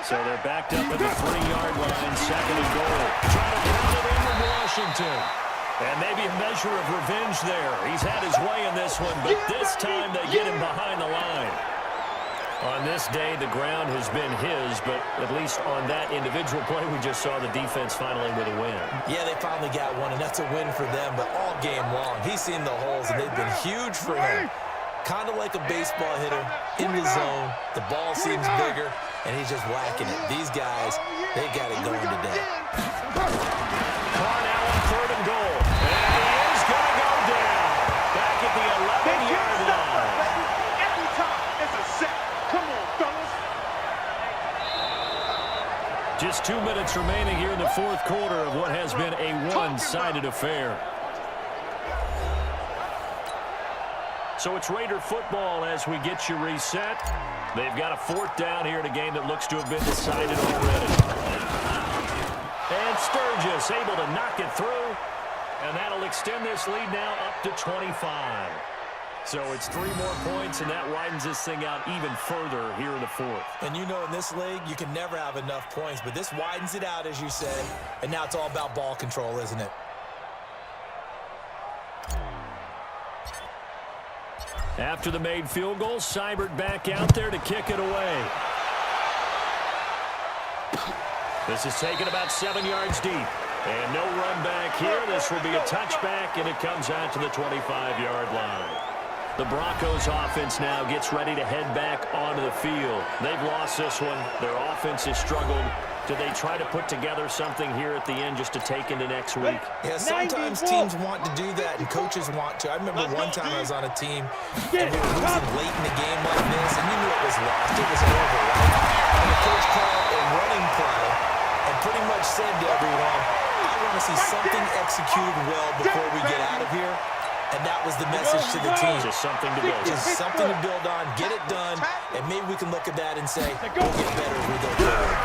So they're backed up at the 3-yard line, 2nd and goal. Trying to pound it into Washington. And maybe a measure of revenge there. He's had his way in this one, but this time they get him behind the line. On this day, the ground has been his, but at least on that individual play, we just saw the defense finally with a win. Yeah, they finally got one, and that's a win for them, but all game long, he's seen the holes, and they've been huge for him. Kind of like a baseball hitter in the zone. The ball seems bigger, and he's just whacking it. These guys, they got it going today. Carr now on 3rd and goal. And he is going to go down. Back at the 11-yard line. Every time, it's a set. Come on, fellas. Just 2 minutes remaining here in the fourth quarter of what has been a one-sided affair. So it's Raider football as we get you reset. They've got a 4th down here in a game that looks to have been decided already. And Sturgis able to knock it through. And that'll extend this lead now up to 25. So it's 3 more points, and that widens this thing out even further here in the fourth. And you know in this league, you can never have enough points, but this widens it out, as you said. And now it's all about ball control, isn't it? After the made field goal, Seibert back out there to kick it away. This is taken about 7 yards deep. And no run back here. This will be a touchback, and it comes out to the 25-yard line. The Broncos offense now gets ready to head back onto the field. They've lost this one. Their offense has struggled. Do they try to put together something here at the end just to take into next week? Yeah, sometimes teams want to do that, and coaches want to. I remember one time I was on a team, and we were losing late in the game like this, and you knew it was lost. It was over, right? And the coach called a running play and pretty much said to everyone, I want to see something executed well before we get out of here. And that was the message to the team. Just something to build on. It's something to build on, get it done, and maybe we can look at that and say, we'll get better as we go forward.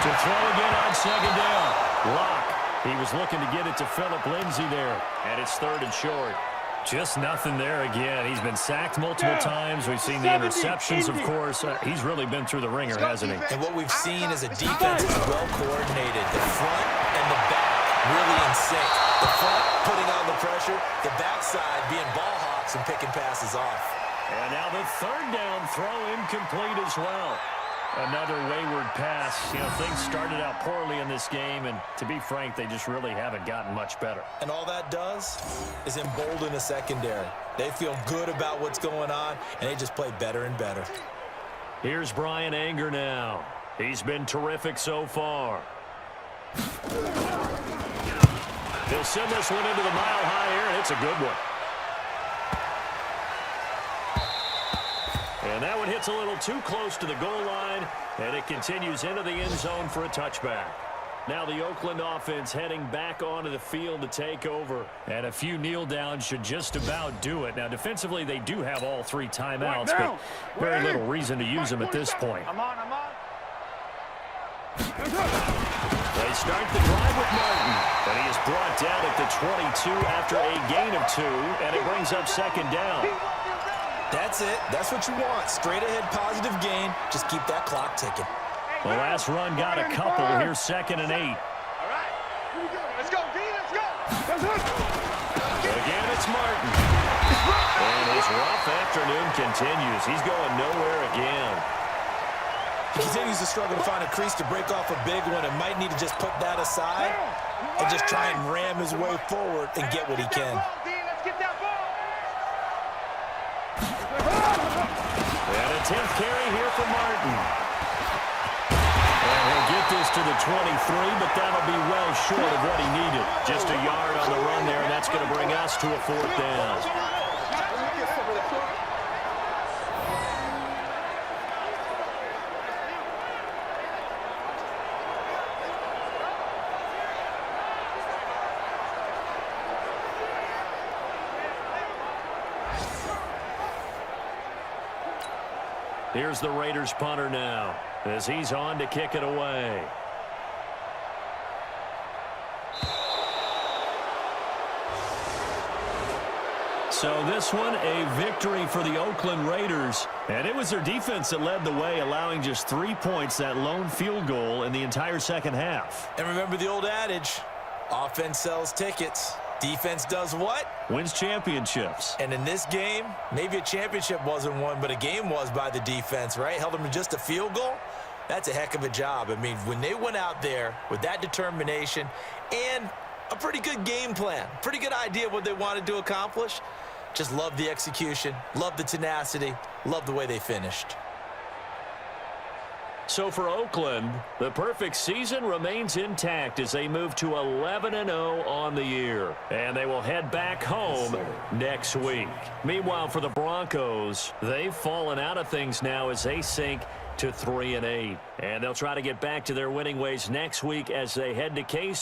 To throw again on second down. Lock. He was looking to get it to Phillip Lindsay there. And it's 3rd and short. Just nothing there again. He's been sacked multiple times. We've seen the interceptions, of course. He's really been through the ringer, hasn't he? And what we've seen is a defense that's well coordinated. The front and the back really in sync. The front putting on the pressure, the backside being ball hawks and picking passes off. And now the 3rd down throw incomplete as well. Another wayward pass. You know, things started out poorly in this game, and to be frank, they just really haven't gotten much better. And all that does is embolden the secondary. They feel good about what's going on, and they just play better and better. Here's Brian Anger now. He's been terrific so far. He'll send this one into the mile high air, and it's a good one. And that one hits a little too close to the goal line, and it continues into the end zone for a touchback. Now the Oakland offense heading back onto the field to take over, and a few kneel downs should just about do it. Now defensively they do have all 3 timeouts, but very little reason to use them at this point. I'm on. They start the drive with Martin, but he is brought down at the 22 after a gain of 2, and it brings up 2nd down. That's it. That's what you want. Straight ahead positive gain. Just keep that clock ticking. The last run got a couple. Here's 2nd and 8. All right. Let's go, D. Let's go. Again, it's Martin. And his rough afternoon continues. He's going nowhere again. He continues to struggle to find a crease to break off a big one and might need to just put that aside and just try and ram his way forward and get what he can. Let's get that ball. And a 10th carry here for Martin. And he'll get this to the 23, but that'll be well short of what he needed. Just a yard on the run there, and that's going to bring us to a 4th down. Here's the Raiders punter now as he's on to kick it away. So this one, a victory for the Oakland Raiders. And it was their defense that led the way, allowing just 3 points, that lone field goal in the entire second half. And remember the old adage, offense sells tickets. Defense does what? Wins championships. And in this game, maybe a championship wasn't won, but a game was by the defense, right? Held them to just a field goal. That's a heck of a job. I mean, when they went out there with that determination and a pretty good game plan, pretty good idea of what they wanted to accomplish, just love the execution, love the tenacity, love the way they finished. So for Oakland, the perfect season remains intact as they move to 11-0 on the year. And they will head back home next week. Meanwhile, for the Broncos, they've fallen out of things now as they sink to 3-8. And they'll try to get back to their winning ways next week as they head to KC.